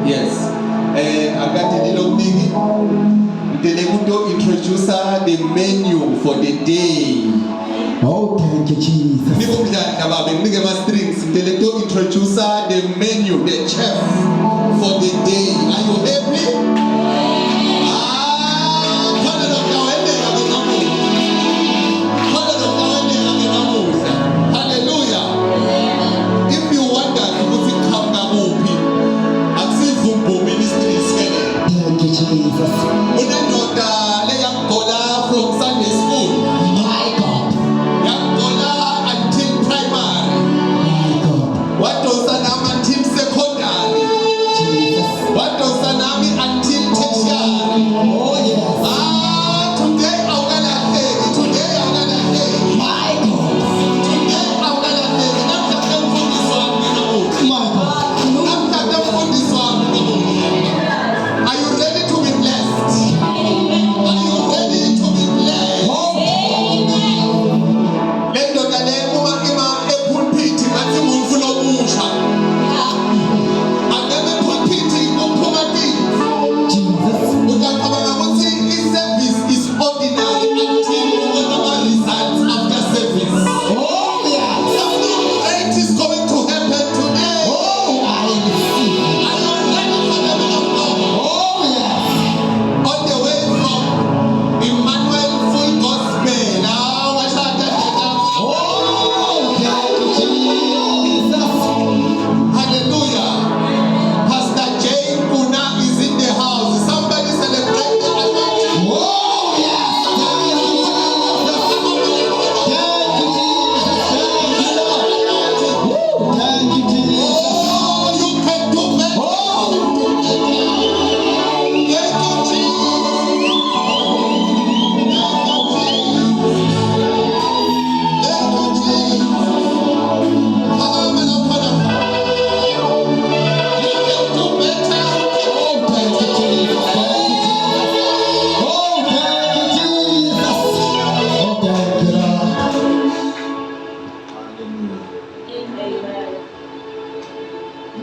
Yes. Akade dilomnigi. Delekuto introduce the menu for the day. Oh, thank you, Jesus. Niko bijana babe, nige ma strings. Delekuto introduce the menu, the chef for the day. Are you happy?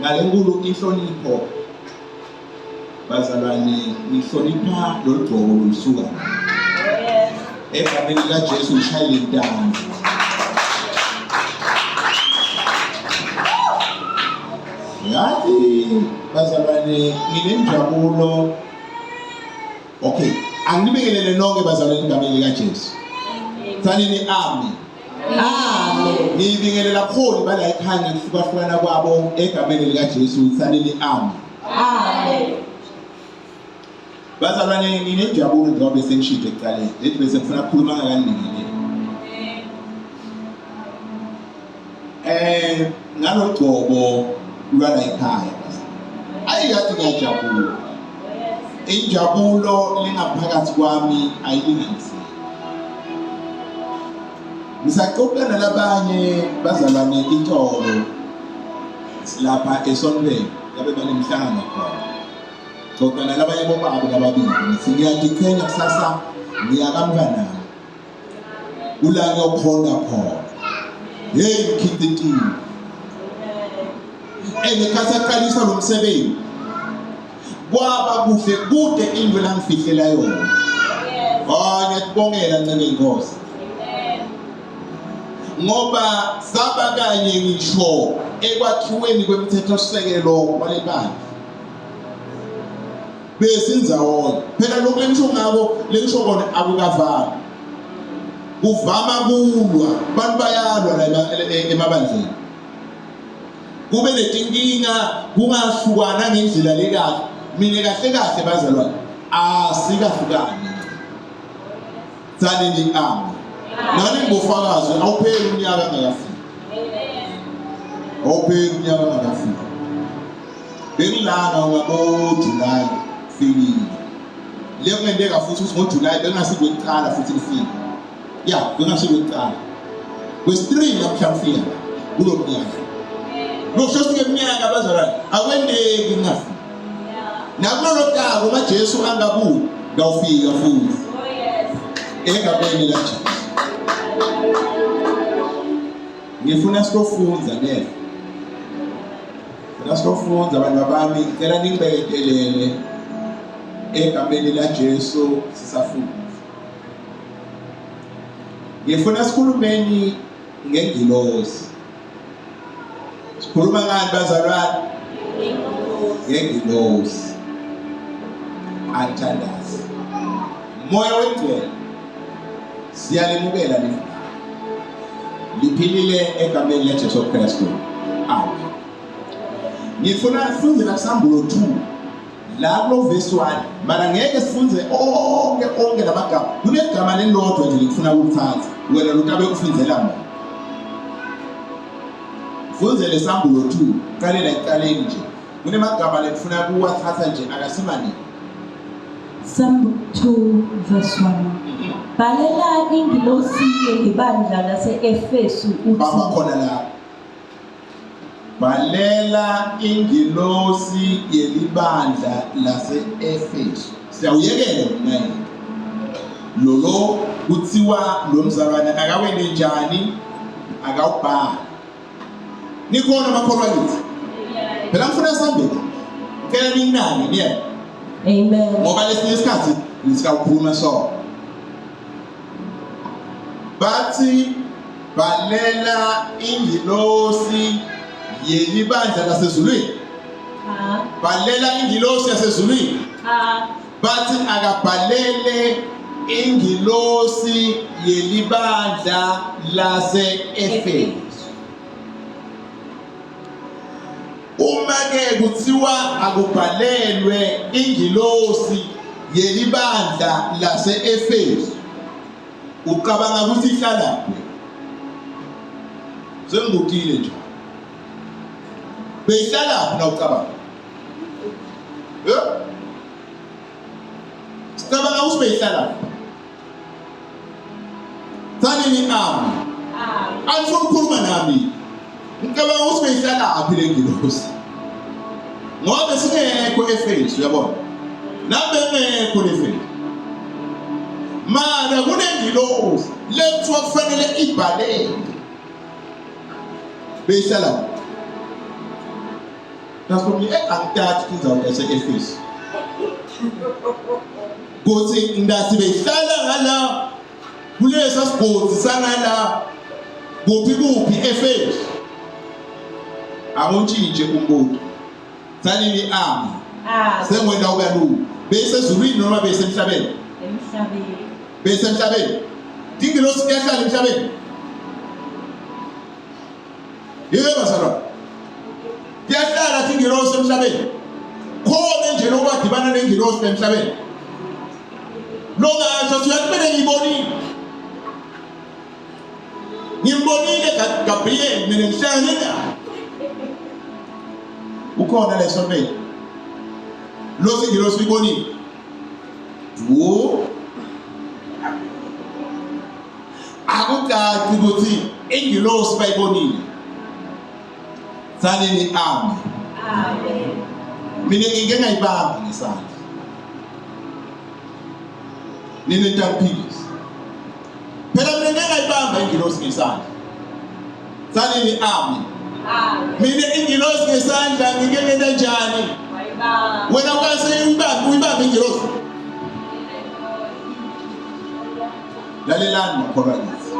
Ngalenkulu inhlonipho bazalwane ngihlonipha lolugqoko lusuka egameni likaJesu ushayile intando. Yathi bazalwane nginenjabulo. Okay, angibingelele nonke bazalwane egameni likaJesu. Thanini amen. Amen. Ngibingelela khona bala ekhaya ngihlukahlukana kwabo egameni likaJesu. Thanini amen. Amen. Bazalwane nginenjabulo njengoba sengishilo ekuqaleni. Lethi bese ngifuna ukukhuluma ngakanini. Ngalogcobo lwala ekhaya. Ayikade ngiyajabula. Injabulo lengaphakathi kwami ayilinganiseki. Ngisaxoxana labanye bazalwane intolo silapha esontweni yabe banemhlangano khona. Xoxana labanye bobaba lababili ngithi ngiyadichenya kusasa ngiyakamva ula ngiyokhona khona. Hey mkhititi. Ngikhatha qalisa lo msebenzi. Kwaba kuhle kude indwe la ngifihlela yona. Ngiyakubongela ncane inkosi. Ngoba saba kanye ngisho ekwakhiweni kwemithetho sisekelo walebandla besenza wona phela lokho engisho ngako lengisho kona akukavami kuvama kulwa abantu bayalwa la emabandleni kube netinkinga kungahlukana ngendlela lekahle mina kahle kahle bazalwane asikahlukani tsanini amen. Nani ngofakazi awupheli unyaka ngakafika. Awupheli unyaka ngakafika. Bengilanga ngabo July fikile. Leyo ngendeka futhi ngo July bengasike ukuqala futhi ngifike. Yeah, bengasike ukuqala. Kwesi3 namhlanje kulo mnyaka. Lo shosike iminyaka abazalwane akwendeki ngafika. Nakulo lokho uMajesu angabuyi ngawufika futhi. Egameni laJesu. Ngifuna sitofunza nele. Nasifunza abantu bami ngicela ningibhekelele egameni laJesu sisafunda. Ngifuna sikhulumeni ngengilosi. Sikhuluma ngani bazalwane? Ngengilosi. Athandazi. Moya wengcwele. Siyalimukela nini? Liphilile egameni laJesu Kristu. Amen. Ngifuna sifunde lakusambulo 2 la kulo verse 1 mara ngeke sifunze onke lamagama. Kunegama lelodwa nje ngifuna ukulithatha wena lutabe ufundzela mina. Funze lesambulo 2 qale la iqaleni nje. Kunemagama lekufuna kuwathatha nje akasimani. Psalm 2 verse 1. Bhalela ingilosi yelibandla lase-Efesu Baba uthi khona la. Balela ingilosi yelibandla lase-Efesu. Siyawuyekela mina yini. Lolo kuthiwa lo mzalwane akawene njani akawubhala. Nikhona makholwa yithi. Phela ngifuna sambele. Ngicela ninginake niye. Amen. Ngoba lesinye isikhathi nisawukhuluma so. Bathi balela ingilosi yelibandla lasezulwini. Balela ingilosi yasezulwini. Bathi akabhalele ingilosi yelibandla lase-Efesu. Uma ke kuthiwa akubhalelwe ingilosi yelibandla lase-Efesu, uqabanga ukuthi ihlala kuphi? Sengibukile nje. Beyihlala na uqabanga. Sicabanga ukuthi beyihlala. Thani ni ami. Alifuna ukukhuluma nami. Ngicabanga ukuthi beyihlala aphi le ngilosi. Ngoba singekho eFesu yabona. Nabe ngekho leFesu. Mara kunengilosi lekuthiwa kufanele ibhalele. Beyihlala. Nasibona angithathi indzawo yase-Efesu. Kuthi ngasi beyihlala ngala kulesa sigodi sangala kuphi eFesu. Awuntshintshwe umbuto. Thanini ami. Sengwenda ukalu. Besezulwini noma besemhlabeni? Emhlabeni. Besemhlabeni. Ingilosi iyahlala emhlabeni. Yebo bazalwane. Iyahlala ingilosi emhlabeni. Khona nje lokwadibana nengilosi emhlabeni. Longasho siyakumele ngibonile. Ngimbonile Gabriel mina ngihlangane naye. Ukhona leso manje. Losi ngilosi uyibonile. Wo. Akucaci ukuthi ingilosi bayibonile. Thanini ami. Amen. Mina ngike ngayibamba ngesandla. Nini ntaphilisa. Phela mina ngike ngayibamba ingilosi ngesandla. Thanini ami. Mina ingilosi ngesandla ngike ngenda njani? Wena kwase uyibamba ingilosi. Lalelani makholwa ngithi.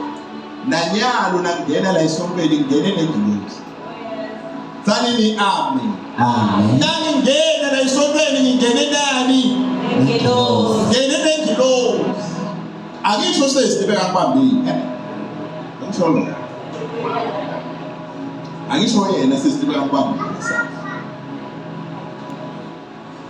Nanyalo nakungena la esompeni ngene nengilosi. Thanini ami. Amen. Nangingena la esompeni ngingene nani? Ingilosi. Ngene nengilosi. Akisho sesibeka kubambile. Ngisho lo. Angisho yena sesibeka kubambile.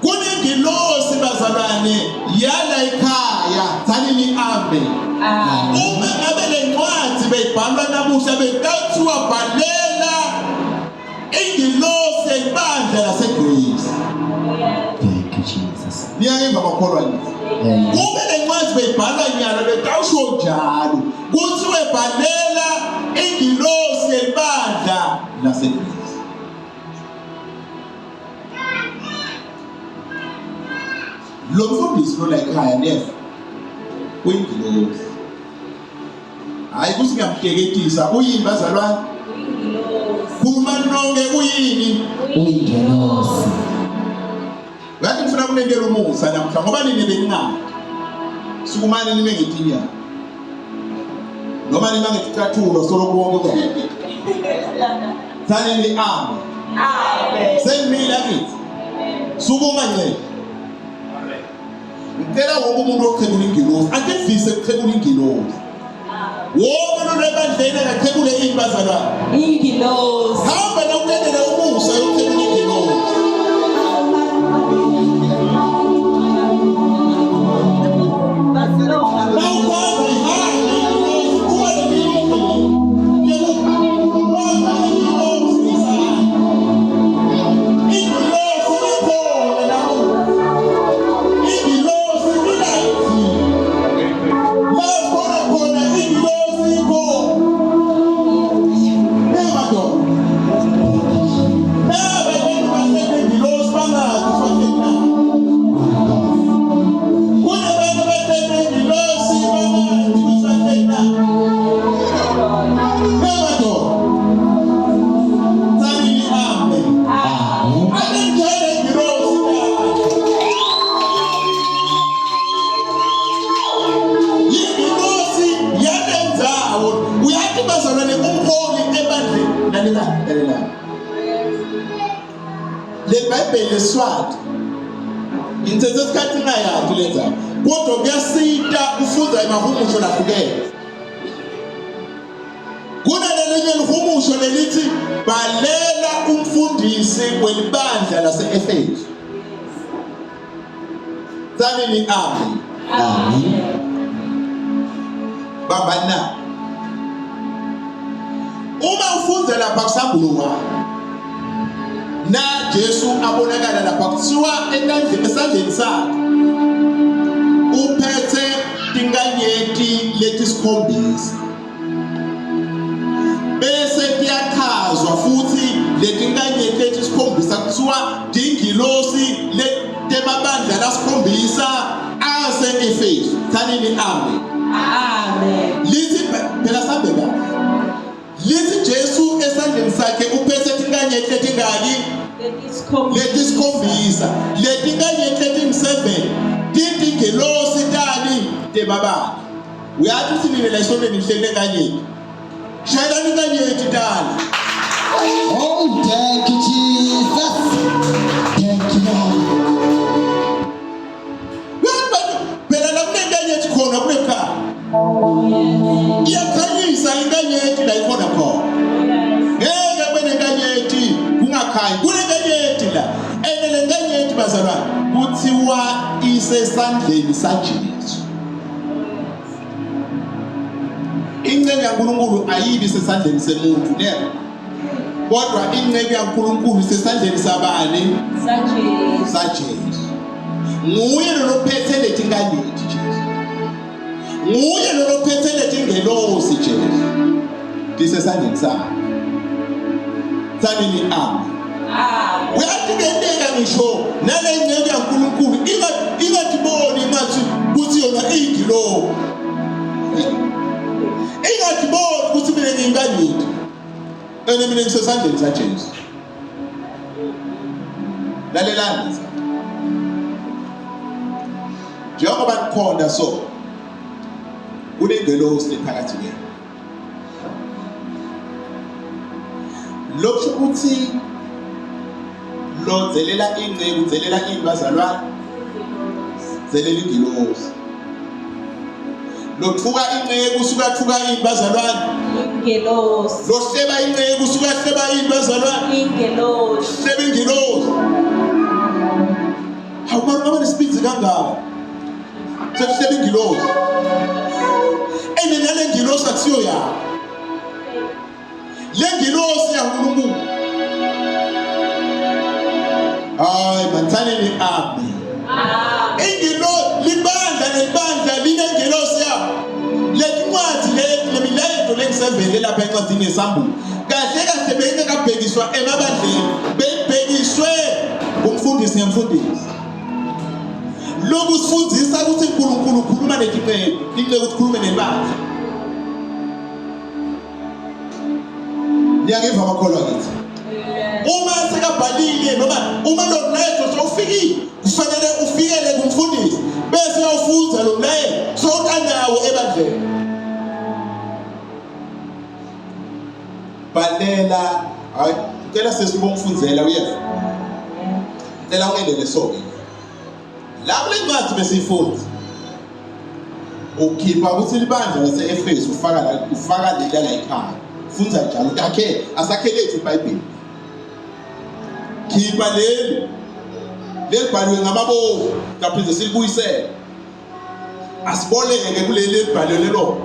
Kunengilosi bazalwane yala ekhaya. Thanini ami. Uma ngabe le ncwadi beyibhalwa namuhla bekathiwa bhalela ingilosi yebandla laseGreece. Thank you, Jesus. Niyayimba bakholwa yini? Amen. Kube le ncwadi beyibhalwa nyalo betawusho njalo kuthiwe bhalela ingilosi yebandla laseGreece. Lo mfundisi lo la ekhaya nefa uyingilosi. Hayi kuthi ngiyamhleketisa uyini bazalwane? Ingilosi. Khuluma nonke uyini? Uyingelosi. Ngathi ngifuna ukunikela umusa namhla ngoba nini beningani. Sukumane nime ngitinya. Noma nima ngicathulo solo kuwonke kwa. Thani ni amen. Amen. Sengimila kithi. Sukuma nje. Ngicela wonke umuntu oqhebula ingilosi, akevise ukuqhebula ingilosi. Wonke umuntu ebandleni akaqhebule imbazalwane. Ingilosi. Hamba nokulandela umusa yokuqhebula ingilosi. Le swati intsetse isikhathi ngayathi lenza kodwa kuyasita ufunza emahumusho lahlukene. Kunelinye lihumusho lelithi balela umfundisi welibandla lase-Efesu. Tsanini amen. Amen. Babana uma ufunza lapha kusambuluka na Jesu abonakala lapha kuthiwa esandleni sakhe uphethe tinganyeti letisikhombisa bese kuyachazwa futhi letinganyeti letisikhombisa kuthiwa dingilosi temabandla lasikhombisa ase-Efesu. Thanini amen. Amen. Lithi phela sambe kahle. Lithi Jesu esandleni sakhe uphethe tinganyeti letingaki letisikhombisa letinganyeti leting-7 titingelosi tani temabandla. Uyathi usinile la isondeni lihlele nganyeti shayelani inganyeti tani. Oh, thank you, Jesus. Thank you, Lord. Phela la kunenganyeti khona kulekhaya iyakhanyisa inganyeti la ikhona khona. Ngeke benenganyeti kungakhanyi kunenganyeti la le nganyeti bazalwane kuthiwa isesandleni saJesu. Ingcebo yaNkulunkulu ayibi sesandleni semuntu ne kodwa ingcebo yaNkulunkulu isesandleni sabani? Sajesu. Nguye lophethe letinganyeti Jesu. Nguye lophethe letingelosi Jesu. Disesandleni sakhe. Tsanini amen. Uyathikendeka ngisho nale ngcebo yaNkulunkulu ingatiboni ngathi kuthi yona ingilo. Ingatiboni ukuthi mina nginganyeti. Mina ngisesandleni saJesu. Lalelani. Njengoba kukhona so kunengelosi phakathi kwenu. Lokho ukuthi lo zelela ingcebo zelela bazalwane zelela ingelosi. Lothuka ingcebo usuka thuka bazalwane Ingelosi. Lohleba ingcebo usuka hleba bazalwane Ingelosi. hleba ingelosi. Awumaru nesiphizi kangaka sekuhleba ingelosi. Nale ngilosi akusiyo yakho. Le ngilosi yaNkulunkulu. Hayi manthaneni amen. Ingilo libandla linengilosi yakho. Lencwadi lemilayeto lengisevele lapha encwadini yesambulo. Kahle bengekabhekiswa emabandleni bebhekiswe umfundisi ngemfundisi. Lokhu sifundisa ukuthi uNkulunkulu ukhuluma nezinqebe, inqebe ukukhuluma nebandla. Ngiyangeva amakholwa kithi. Uma uyabhalile noma uma lo mlayezo sowufikile kufanele ufikele kumfundisi bese uyafunza lo mlayezo sowutanawo ebandleni. Bhalela hayi ngicela sesibongifundzela uyeva. Ngicela ungendele sonke. La kule ncwadi besifunda ukhipha ukuthi libandla lase-Efesu ufaka leli la ekhaya. Funza njalo akhe asakhelethe iBhayibheli. Khipha leli lebhaliwe ngamabovu kaphinde silibuyisele. Asiboleke kuleli lebhaliwe lelo.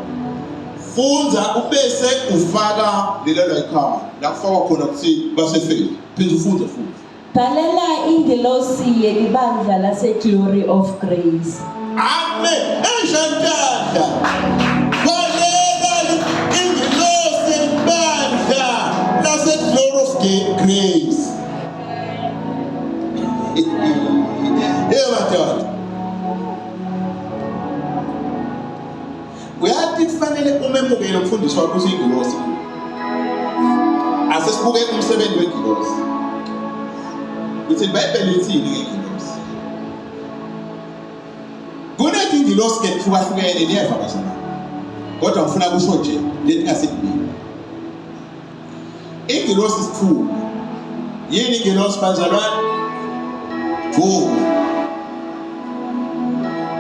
Funza ubese ufaka leli la ekhaya. La kufakwa khona ukuthi base-Efesu. Phinde ufunze futhi. Bhalela ingelosi yelibandla lase-Glory of Grace. Amen. Eshantanda. Bhalela ingelosi yelibandla lase-Glory of Grace. Madoda. Uyathi kufanele umemukele umfundisi wakho usingilosi. Asesibuke umsebenzi wengilosi. Uthi iBhayibheli lithini ngengilosi? Kunethi ingilosi ke kuhlukahlukene niyeva bazana. Kodwa ngifuna kusho nje lethi ngasikubili. Ingilosi isithunywa. Yini ingilosi bazalwane?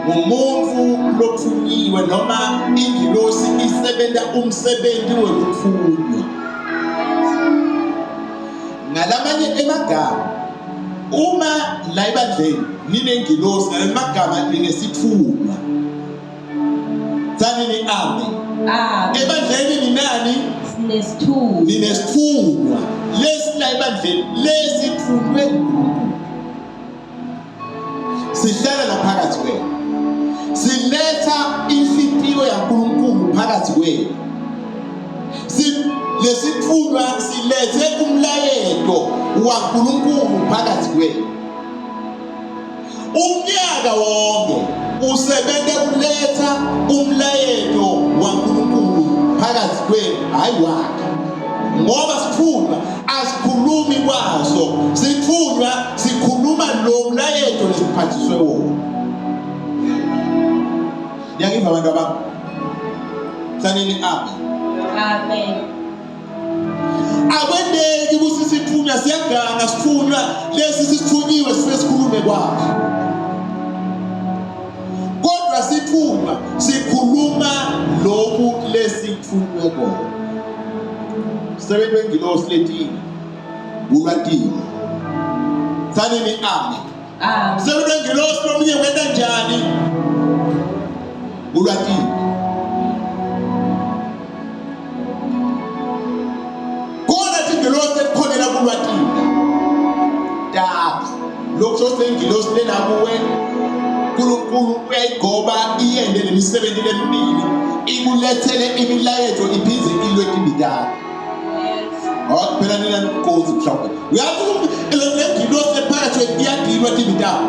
Umuntu lothunyiwe noma ingilosi isebenza umsebenzi wokuthunywa. Ngalamanye emagama uma la ebandleni ninengilosi ngalamagama lingesithunywa. Tsanini amen. Ebandleni ninani? Sinesithunywa. Ninesithunywa. Lesi la ebandleni lesithunywe sihlala la phakathi kwenu. Siletha inhlitiyo yaNkulunkulu phakathi kwenu. Lesithunywa silethe umlayezo waNkulunkulu phakathi kwenu. Umnyaka wonke usebenza kuletha umlayezo waNkulunkulu phakathi kwenu, hayi wakhe. Ngoba sithunywa asikhulumi kwaso, sithunywa sikhuluma lo mlayezo lesiphathiswe wona. Ngiyakiva abantu abami. Sanini amen. Akwendeki ukuthi sithunywa siyaganga sithunywa lesi sithunyiwe sikhulume kwaso. Kodwa sithunywa sikhuluma lokhu lesithunywe kona. Sebenza wengilosi letini ulwatini. Sanini amen. Sebenza wengilosi lomunye wenda njani? Ulwatini. Kona tingilosi ekhonela kulwatini. Daba lokho sengilosi lena kuwe uNkulunkulu uyayigoba iyende lemisebenzi lemibili ikulethele imilayezo iphindze ilwethe ibidala. Phela nina nokukhozi mhlawumbe. Uyathi lengilosi ephakathi iyadilwa ibidala.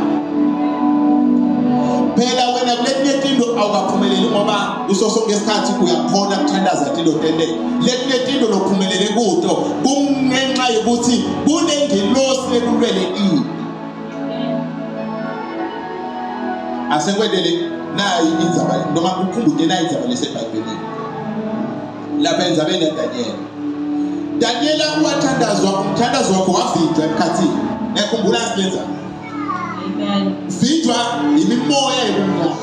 Phela wena kuletinye izinto awukaphumeleli ngoba usosonke isikhathi uyakhona ukuthandaza into tende. Letinye izinto lokuphumelele kuzo kungenxa yokuthi kunengilosi ekulwele ini. Asekwedele nayi indzaba noma ukukhumbule nayi indzaba leseBhayibhelini. Lapha endzabeni yaDaniel. Daniela wathandazwa umthandazo wakhe wavinjwa emkhathini. Ngiyakhumbula silenza. Amen. Vinjwa imimoya yobumnyama.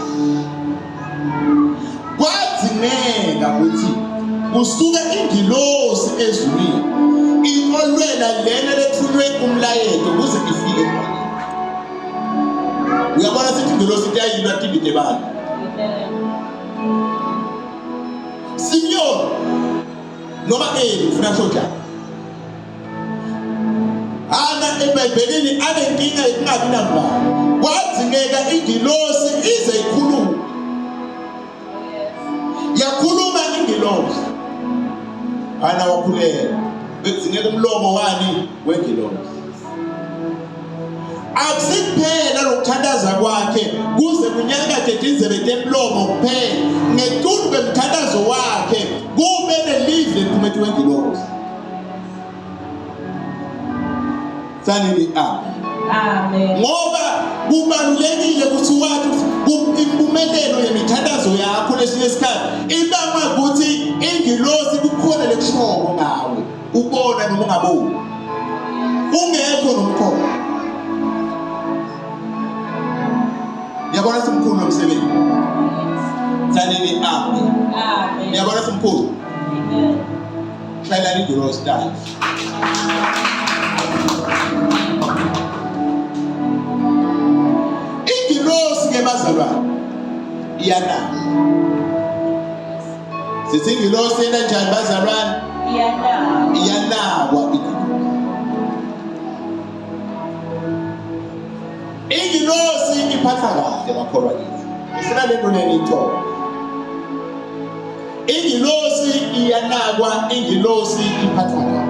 Kwadzingeka ukuthi kusuke ingilosi ezulwini ikolwela lena lethunywe umlayezo kuze ifike khona. Uyabona sithi ingilosi iyayilwa tibide bani. Simeon noma ufuna soja. Ana eBhayibhelini anenkinga yokungabi nambala. Kwadzingeka ingilosi ize ikhulume. Yakhuluma ingilosi. Ana wakhulela. Bekudingeka umlomo wani wengilosi. Akusiphela lokuthandaza kwakhe kuze kunyakade indlebe temlomo kuphela. Ngequlu bemthandazo wakhe kube nelivle liphumethwe wengilosi. Sanini amen. Amen. Ngoba kubalulekile ukuthi wathi impumelelo yemithandazo yakho lesinye isikhathi ibanga ukuthi ingilosi kukhona lekushoyo ngawe ubona noma ungaboni ungekho nomkhono. Yabona simkhulu nomsebenzi. Sanini amen. Amen. Yabona simkhulu. Amen. Shayelani ingilosi tayo. Ingilosi ke bazalwane iyana. Sithi ingilosi yena njani bazalwane? Iyanakwa ingilosi iphatha kahle bakholwa kithi. Isina lento lenitho. Ingilosi iyanakwa, ingilosi iphatha kahle.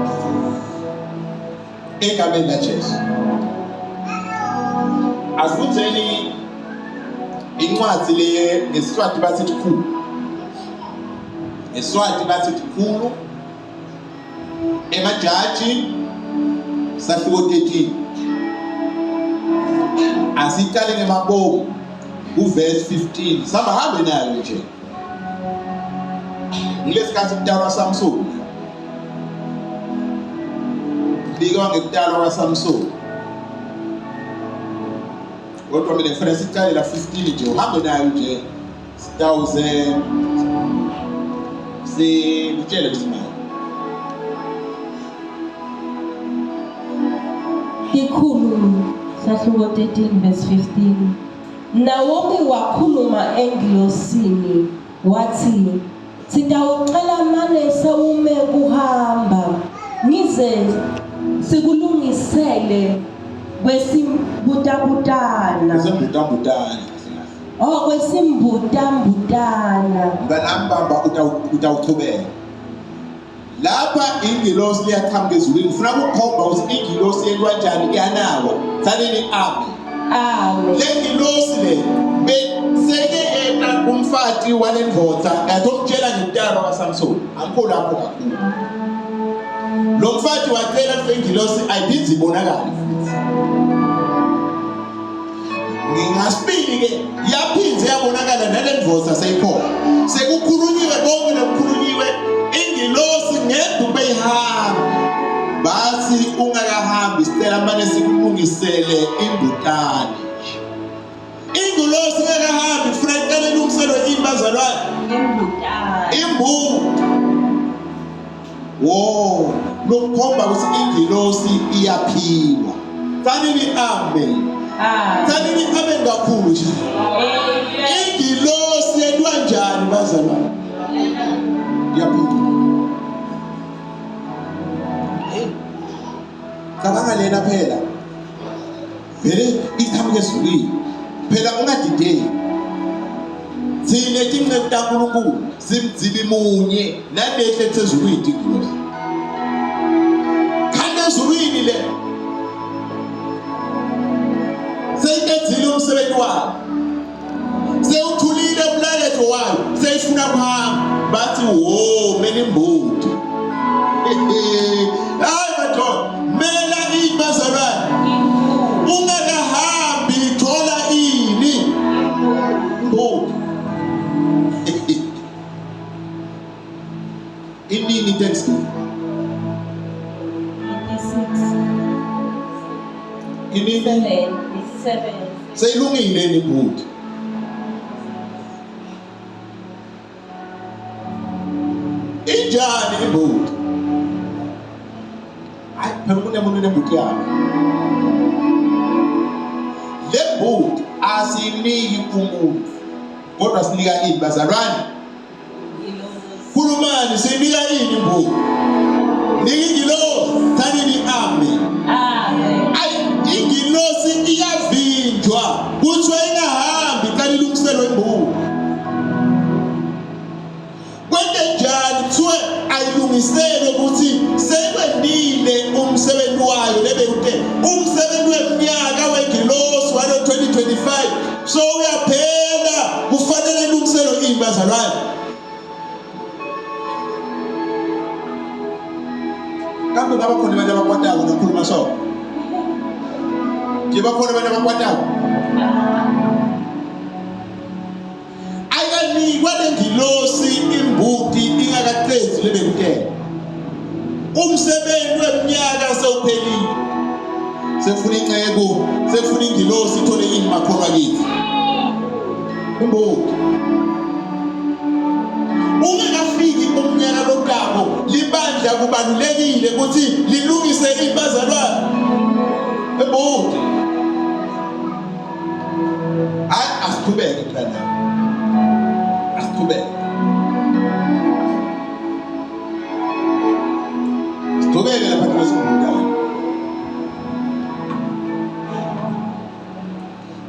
Egameni laJesu. Asifundeni incwadi le ngeSiswati basithi khulu. ngeSiswati basithi khulu. Emajaji sahluko 13. Asiqale ngemaBomo uverse 15. Saba hambe nayo nje. Ngilesikhathi kutalwa Samson. Bika ngekutalwa kwaSamson. Kodwa mina ngifuna siqale la 15 nje. Uhambe nayo nje. Sitawuze sitshele kusimama. Ikhulu sahluko 13 verse 15. Naomi wakhuluma engilosini wathi sitawuqala mane sawume kuhamba ngize sikulungisele kwesimbutambutana. Kwesimbutambutana. Nganambamba utawuthobela. Lapha ingilosi liyaqhamuka ezulwini. Ufuna ukukhomba ukuthi ingilosi yenziwa kanjani iyanawa. Sanini amen. Amen. Le ngilosi le beseke eta umfati walendvodza yatokutshela ngentalo kaSamson. Angikho lapho kakhulu. Lo mfati wacela le ngilosi ayiphinze ibonakale futhi. Ngingasibili ke yaphinze yabonakala nalendvodza seyikhona. Sekukhulunyiwe konke lokukhulunyiwe ingilosi ngedube ihamba. Basi ungakahambi sicela manje sikulungisele imbutane. Ingilosi ngakahambi kufuna icela ilungiselwe imbazalwane. Imbutane. Imbuto. Wo, lokukhomba ukuthi ingilosi iyaphiwa. Sanini amen. Sanini amen kakhulu nje. Ingilosi yenziwa njani bazalwane? Iyaphiwa. Cabanga lena phela. Vele iqhamuke ezulwini. Phela ungadideki. Thina etinqebu kaNkulunkulu simdzibi munye nabehle ezulwini ingilosi. Khanda ezulwini le. Seyenzile umsebenzi wayo. Sewuthulile umlayezo wayo. Seyifuna kuhamba. Bathi wo mina imbuti. Hayi madoda, mela ibazalwane. Ungakahambi thola ini. Imbuti. Inini Thanksgiving. 86. Inini 7. seyilungile imbuti. Injani imbuti? Hayi phela kunemuntu nembuti yakhe. Le mbuti asiniki umuntu kodwa sinika ini bazalwane. Khulumani sinika ini imbuti. Niki ingilosi sanini amen. Amen. Ayi ingilosi iyavinjwa kuthiwa ingahambi xa ilungiselwe imbuti. Kwenzenjani kuthiwa ayilungiselwe ukuthi sekwendile umsebenzi wayo lebekuthe umsebenzi weminyaka wengilosi walo 2025 so uyaphela kufanele ilungiselwe imbazalwane. Kambe ngaba khona abantu abakwatayo nokhuluma so. nje bakhona abantu abakwatayo ayikanikwa lengilosi imbuti ingakaqedi lebekutela umsebenzi weminyaka sewuphelile sefuna incebo sefuna ingilosi ithole yini makholwa kithi imbuti ungakafiki umnyaka lokabo libandla kubalulekile ukuthi lilungise ibazalwane imbuti asiqhubeke mntana asiqhubeke siqhubeke lapha kwesibhudane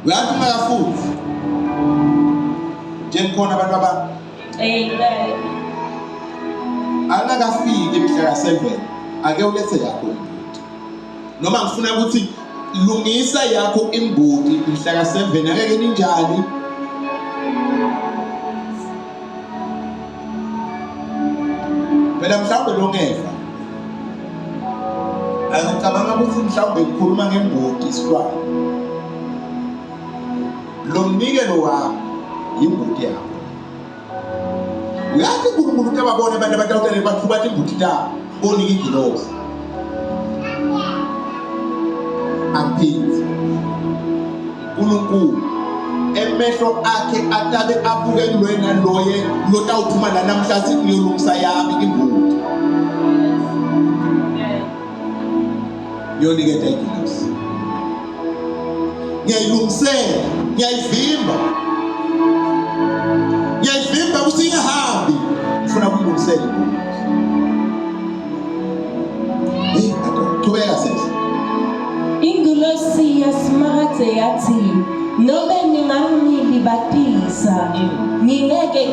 uyathi ungafuthi njengikhona abantu abantu Amen. Angakafiki emhla ka7 ake ulethe yakho imbuti noma ngifuna ukuthi lungisa yakho imbuti mhla ka7 akeke ninjani phela mhlawumbe longefa angicabanga ukuthi mhlawumbe ngikhuluma ngembuti isibani lo mnikelo wakho imbuti yakho uyathi uNkulunkulu utababona abantu abatawutele baqhuba imbuti ta bonike igilosi amphithi uNkulunkulu emehlo akhe atabe abuke lo naloye lotawuphuma namhla sithi uyolungisa yami imbuti yoniketa igilosi ngiyayilungisela ngiyayivimba ukuthi ingahambi ngifuna ukulungisela qhubeka sesi Ingilosi yaSmaragde yathi nobe ningangilibatisa ngingeke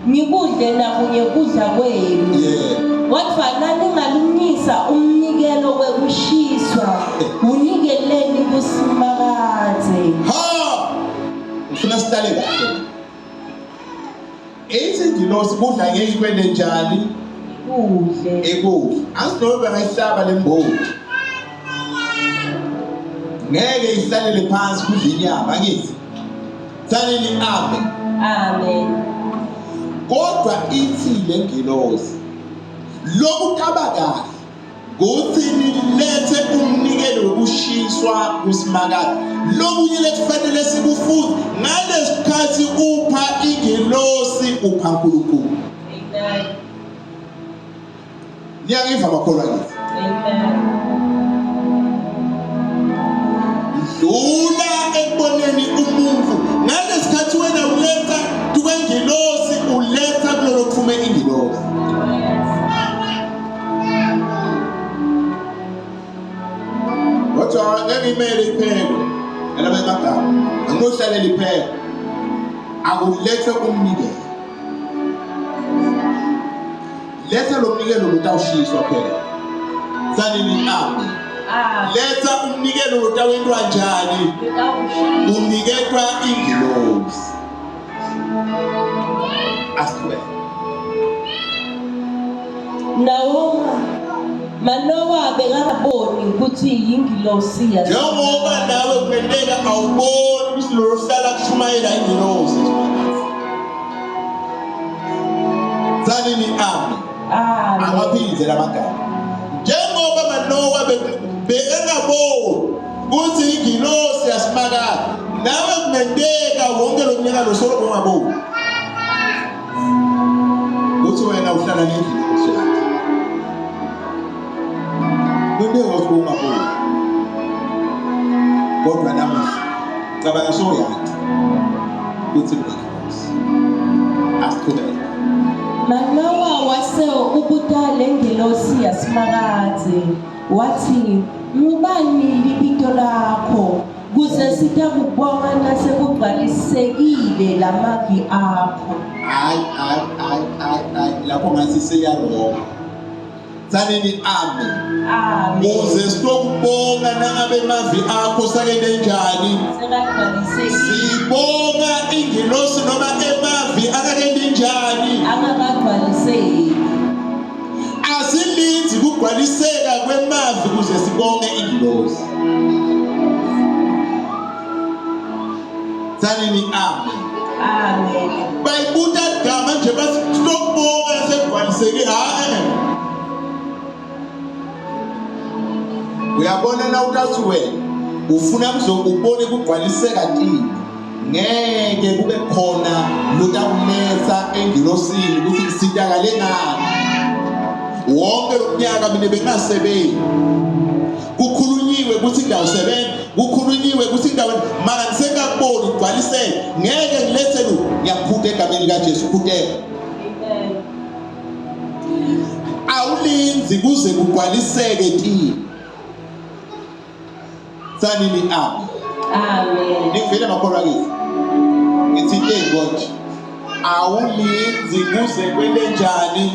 ngikudle nakunye kudla kwenu kodwa naningalungisa umnikelo wekushiswa unikeleni kuSmaragde ufuna sitale kahle ethi ngilosi kudla ngeke kwende njani ekudla asinobe ngayihlaba lembovu ngeke ihlalele phansi kudla inyama ngithi tsanini amen amen kodwa ithi lengilosi lokutaba kahle ukuthi nilethe umnikelo wokushiswa kuSmaragde lokunye lekufanele sikufunde ngalesikhathi upha ingilosi upha uNkulunkulu amen niyangiva bakholwa kithi amen dlula ekuboneni umuntu ngalesikhathi wena uletha kwengilosi uletha kulelo kuphume ingilosi kodwa ngeke imele iphekwe elaba emagama anginohlalela iphekwe akulethe umnikelo letha lo mnikelo utawushiswa phela sanini amen letha umnikelo utawendwa njani uniketwa ingilosi asiqhubeke Manoa bekangaboni ukuthi yingilosi njengoba nawe kwenteka awuboni ukuthi lo hlala kushumayela ingilosi zanini amen amaphilize lamagama njengoba Manoa bekangaboni ukuthi ingilosi yaSmaragde nawe kwenteka wonke lo mnyaka lo solo ungaboni ukuthi wena uhlala nengilosi yakho Kunde ngosibonga bona. Kodwa namuhla cabanga soyathi kuthi ngikhosi. Asiqhubeke. Manoa wase ubutale ngelosi yaSmaragde wathi ngubani libito lakho kuze sitakubonga nasekugcwalisekile lamavi akho Ay lapho ngathi seyaroma. Tsanini amen. Kuze sitokubonga nangabe mavi akho sakele njani. Sibonga ingilosi noma emavi akakende njani. Angakagcwaliseki. Asilithi kugcwaliseka kwemavi kuze sibonge ingilosi. ingelosi. Sanini amen. Amen. Bayibuta igama nje bathi stokubonga sekugcwaliseke uyabona na utathi wena ufuna ubone kugcwaliseka thini ngeke kube khona lotakuletha engilosini ukuthi sitakale ngani wonke lomnyaka mina bengasebenzi kukhulunyiwe ukuthi indawo sebenza kukhulunyiwe ukuthi indawo mara ngisengakuboni ugcwaliseke ngeke ngilethe lu ngiyaphutha egameni kaJesu phuteka awulinzi kuze kugcwaliseke thini sanini amen. Amen. Ningivele makholwa kithi ngithi God awulinzi kuze kwele njani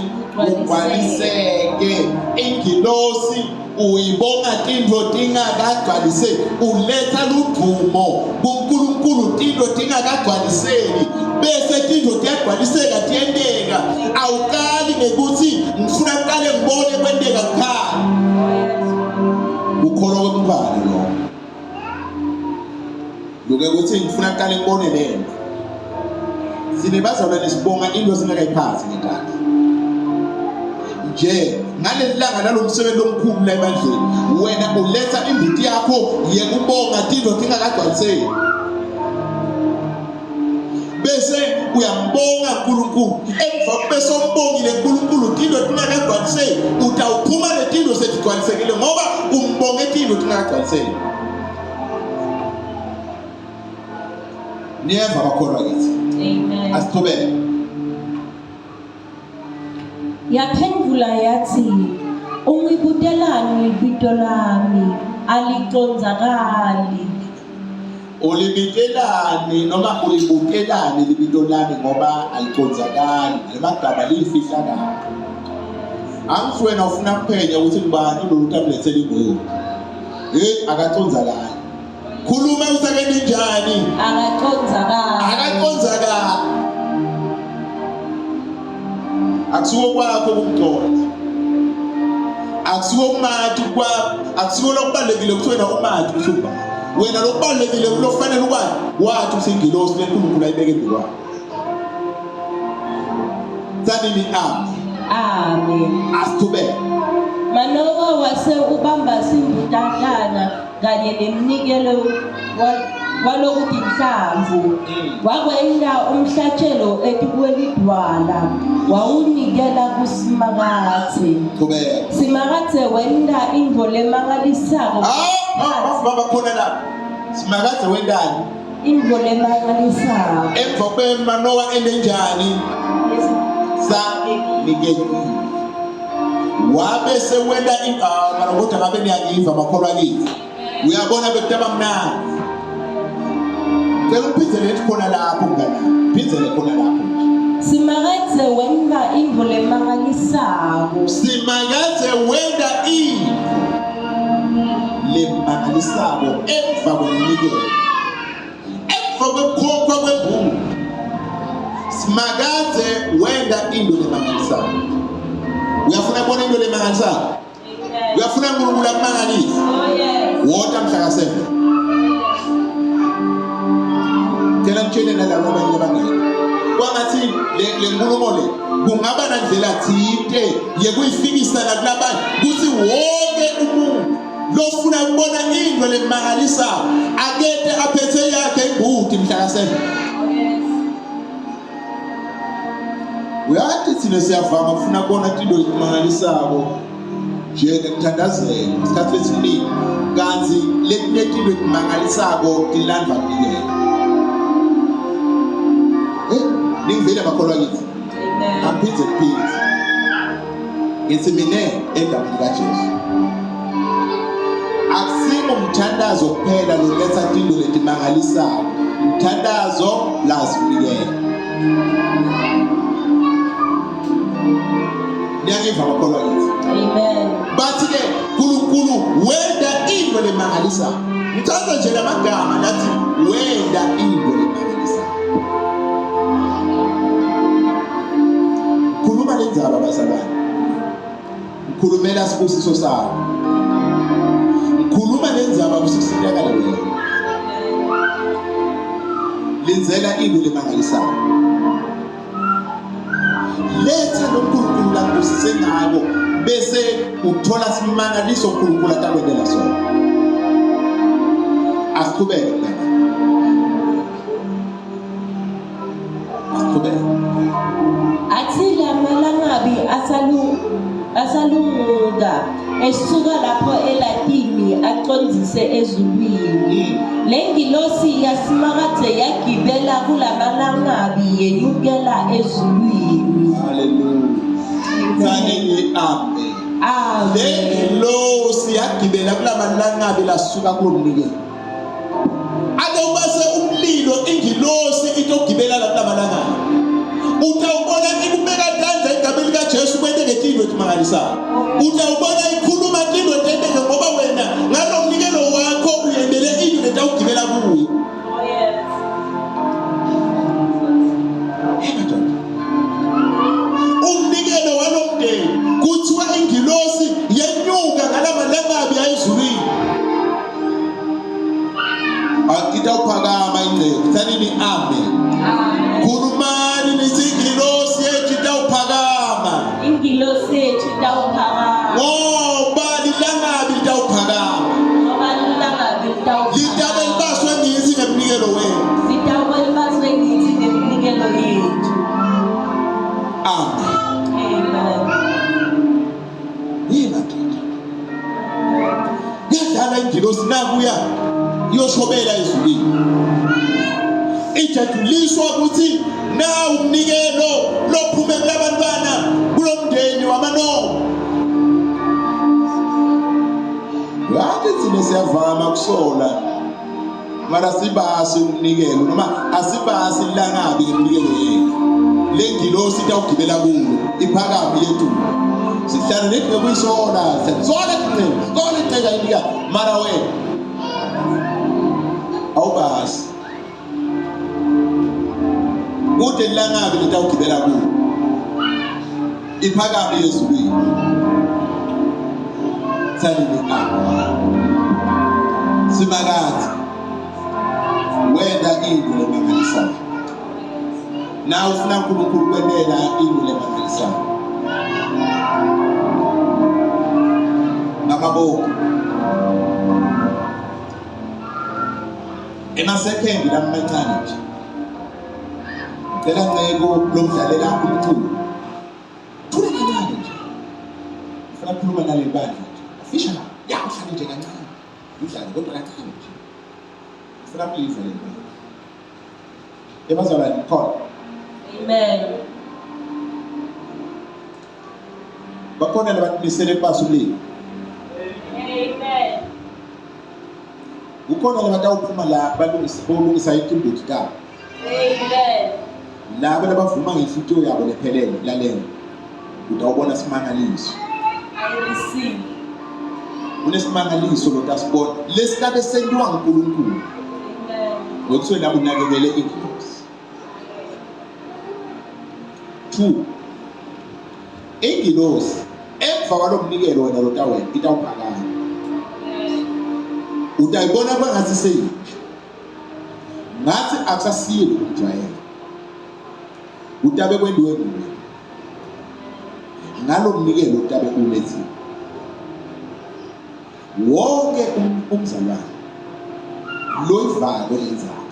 ugcwaliseke ingilosi uyibonga tinto tingakagcwaliseki uletha ludumo kuNkulunkulu tinto tingakagcwaliseki bese tinto tiyagcwaliseka tiyenteka awukali ngekuthi ngifuna kuqale ngibone kwenteka kukhaya ukholwa kwempalo lo Luke kuthi ngifuna kuqale ngibone lento sinebazalwane nesibonga into singakayiphathi ngenkani nje ngalelilanga nalomsebenzi omkhulu la ebandleni wena uletha imbuti yakho yekubonga tinto tingakagcwaliseki bese uyambonga uNkulunkulu emva bese umbongile uNkulunkulu tinto tingakagcwaliseki utawuphuma letinto setigcwalisekile ngoba umbonge tinto tingakagcwaliseki Niyeva bakholwa kithi. Amen. Asithobele. Yaphendula yathi ungibutelani ibito lami aliconzakali. Ulibitelani noma ulibutelani libito lami ngoba aliconzakali lemagama liyifihlakala. Angithi wena ufuna kuphenya ukuthi ngibani lo tablet elinguwe. Akaconzakali. Khuluma usakeni njani? Akaconzakali. Akusiwo kwakho kumqondo. Akusiwo kumathi kwakho, akusiwo lokubalekile ukuthi wena umathi usuba. Wena lokubalekile kulofanele ukwazi wathi usengilosi leNkulunkulu ayibeke empilweni. Sanini Amen. Asithubele. Manowa wase ubamba simbutatana kanye nemnikelo walokuthi inhlamvu wakwenda umhlatshelo etikwelidwala wawunikela kuSimakathe Simakathe wenda indvo lemangalisako baba khona la Simakathe wendani indvo lemangalisako emva kwemanowa enenjani sa nikeli wabe sewenda mara kodwa ngabe niyayiva bakholwa kithi uyabona bekutaba mnandi cela uphizele khona lapho ngana phizele khona lapho Simakathe wenda indvo lemangalisako Simakathe wenda indvo lemangalisako emva kwemnikelo emva kwekhokhwa kwebhungu Simakathe wenda indvo lemangalisako uyafuna kubona into lemangalisako uyafuna uNkulunkulu akumangalise wonke mhla ka7 Tela mtshele nalabo abanye abangeke kwangathi le nkulumo le kungaba nandlela thinte yekuyifikisa nakulabanye kuthi wonke umuntu lofuna ukubona into lemangalisako akete aphethe yakhe ibhuti mhla ka7 Uyathi thina siyavama ufuna kubona into lemangalisako nje ngithandazela isikhathi esiningi kanti letinto lemangalisako tilandwa kunikela ningivele bakholwa kithi aphindze ngithi mina egameni kaJesu akusikho umthandazo kuphela loletha into letimangalisako umthandazo lazi kunikela niyangiva bakholwa kithi Amen. bathi ke uNkulunkulu wenda into lemangalisako ngithatha nje lamagama lathi wenda into lemangalisako khuluma lenzaba bazalwane ngikhulumela sibusiso sakho khuluma lenzaba kusikusindakala wena lenzela into lemangalisayo letha lonkulunkulu lakubusise ngako bese uthola simangaliso uNkulunkulu atakwendela sona asiqhubeke mntana asiqhubeke athi lamalangabi asalunguka esuka lapho eLatini aqondise ezulwini lengilosi yasimakade yagibela kulamalangabi yenyukela ezulwini. haleluya sanini amen lengilosi yagibela kulamalangabi lasuka kulomnikelo ake ubase umlilo ingilosi itogibela lapha malangabi utawubona ikubeka tandla igabeli kaJesu kwente ngetilo etimangalisayo utawubona ikhuluma tilo tendeke ngoba wena ngalo mnikelo wakho uyendele into letawugibela kuyo umnikelo walomdeni kuthiwa ingilosi yenyuka ngalamalang'abi ayezulwini itawuphakama ingcebo sanini amen khulumani nisingilosi yethu itawuphakama ingilosi yethu itawuphakama ngoba lilangabi litawuphakama litabe libaswe ngithi ngemnikelo wenu amen yina ndoda yadlala ingilosi nakuya iyoshobela ezulwini ijajuliswa ukuthi na umnikelo lophume kulabantwana kulomndeni wamaNowa yathi thina siyavama kusola mara sibasi umnikelo noma asibasi langabi ngemnikelo yethu lengilosi itawugibela kulo iphakame yethu sihlala lethu ngokuyisola senzola iceka inika mara wena awubasi kude langabi litawugibela kulo iphakame ezulwini sanini simakathi wenda into lemangalisayo na ufuna uNkulunkulu kwendela into lemangalisayo ngamaboko emasekendi lamancane nje cela nceko lomdlalela umculo thula kancane nje ufuna ukukhuluma nale bandla nje afisha uhlale nje kancane udlale kodwa kancane nje ufuna ukuyizwa le nto ebazalwane khona amen bakhona labanisele epasuleni amen ukhona labatawuphuma la balungisa itimbuti tabo amen laba labavuma ngenhliziyo yabo lephelele lalela utawubona simangaliso I receive unesimangaliso lotasibona lesikabe senziwa nguNkulunkulu amen ngokuthi labo unakekele ingilosi 2 ingilosi emva kwalomnikelo wena lotawena itawuphakama utayibona kwangathi seyinje ngathi akusasiye lokujwayela utabe kwendiwe nguwe ngalo mnikelo utabe ulethiwe wonke umzalwane loyivako lenzayo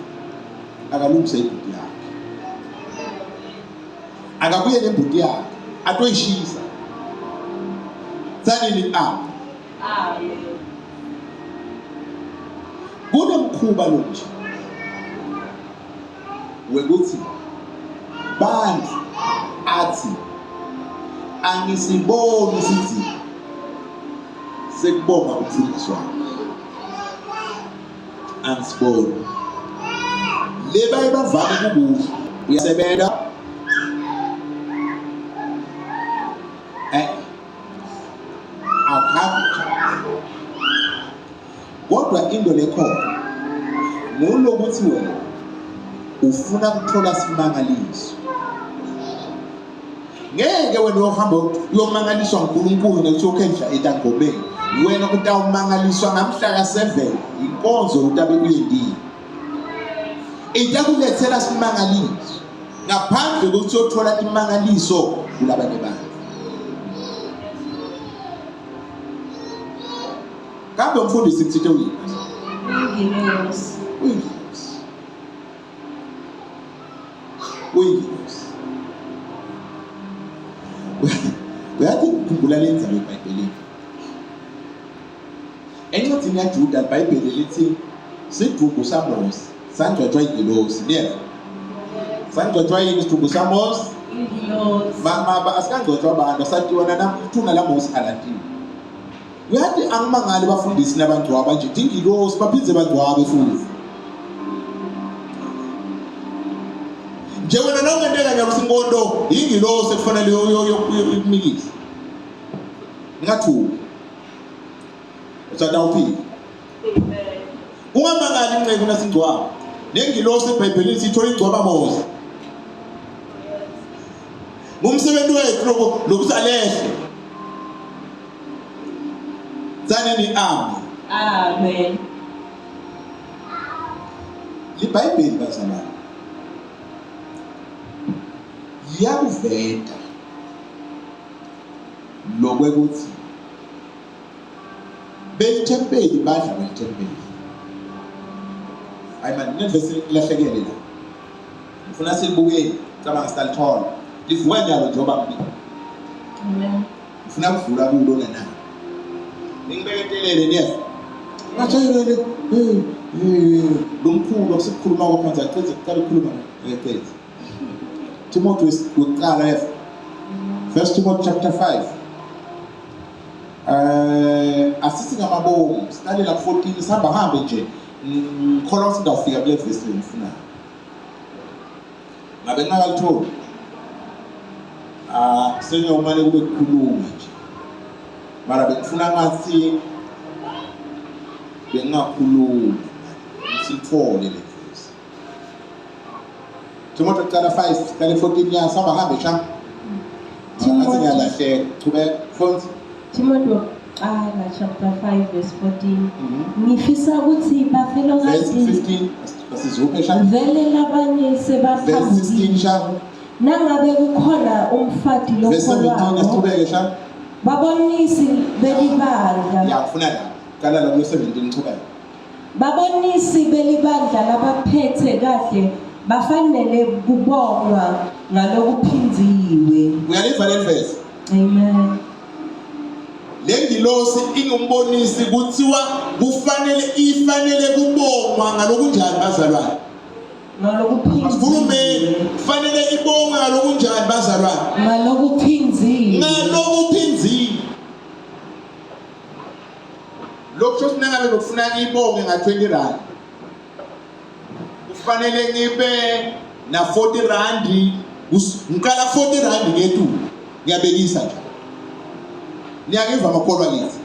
akalungise ibhuti yakhe akabuye nebhuti yakhe atoyishisa sanini amen kunemkhuba lonje wekuthi bantu athi angisiboni sithi sekubonga umfundiswa angisiboni leba ebavame kubuza uyasebenza kodwa into lekhona ngulokuthi wena ufuna ukuthola simangaliso ngeke wena uhamba uyomangaliswa nguNkulunkulu ngekuthi ukhendla etangobeni wena utawumangaliswa ngamhla ka7 inkonzo utabe uyendile itakulethela simangaliso ngaphandle kokuthi uthola imangaliso kulabanye bantu kambe umfundisi kuthithe uyingilosi uyathi kukhumbula le ndzaba eBhayibhelini encwadini yaJuda iBhayibheli lithi sidumbu saMose sangcwatshwa ingilosi niyeva sangcwatshwa yini sidumbu saMose asikangcwatshwa abantu asatiwana nathuna laMose alatiwe uyathi angimangali bafundisi nabantu wabo nje ingilosi baphindze bangcwabe futhi nje wena nawungenteka nyakusinkondo ingilosi ekufanele yokumikisa ngingathuki usatawuphila ungamangali inceku nasingcwaba nengilosi eBhayibhelini sithola ingcwaba Mose ngumsebenzi wethu lokuthi alehle zanini amen iBhayibheli bazalwane yakuveta lokwekuthi belithempeli badla belithempeli ayimani nevesi ilahlekele la ngifuna silibukeni cabanga sitalithola livuka njalo njengoba mbili ngifuna kuvula kulo lana ningibeketelele niyeza ngathayelele lo mkhulu okusikhuluma kophansi aqedze kuqala ukukhuluma aqedze Timothy wokuqala yef 1 Timothy chapter 5 asisi ngamabomu siqalela ku14 sihamba hambe nje ngikholwa ukuthi ndawufika kule verse engifuna ngabe ngakalithola senyomane kube kukhuluma nje mara bengifuna ngathi bengakhuluma sithole le verse Timothy chapter 5 kale 14 years sihamba hambe cha Timothy ngalahle qhubeka phones Timothy chapter 5 verse 14 ngifisa ukuthi bafelokazi 15 asizuphe sha vele labanye sebaphambili nangabe kukhona umfati lokholwayo siqhubeke sha babonisi belibandla yakufuna la kala la 17 qhubeka babonisi belibandla labaphethe kahle bafanele kubongwa ngalokuphinziwe uyaliva le verse amen lengilosi ingumbonisi kuthiwa ifanele kubongwa ngalokunjani bazalwane ngalokuphinziwe kufanele ibongwe ngalokunjani bazalwane ngalokuphinziwe lokho sinengabe ngokufuna ibonge nga20 rand kufanele ngibe na 40 rand ngikala 40 rand ngethu ngiyabelisa nje niyakiva makholwa lithi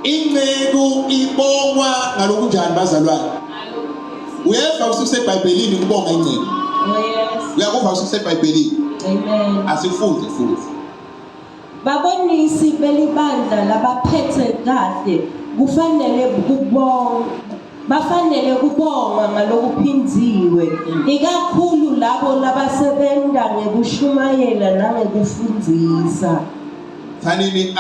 inceku ibongwa ngalokunjani bazalwane uyeva ususe eBhayibhelini kubonga inceku uyakuva ususe eBhayibhelini amen asifunde futhi babonisi belibandla labaphethe kahle bafanele kubongwa ngalokuphinziwe ikakhulu labo labasebenta ngekushumayela nangekufundisa thanini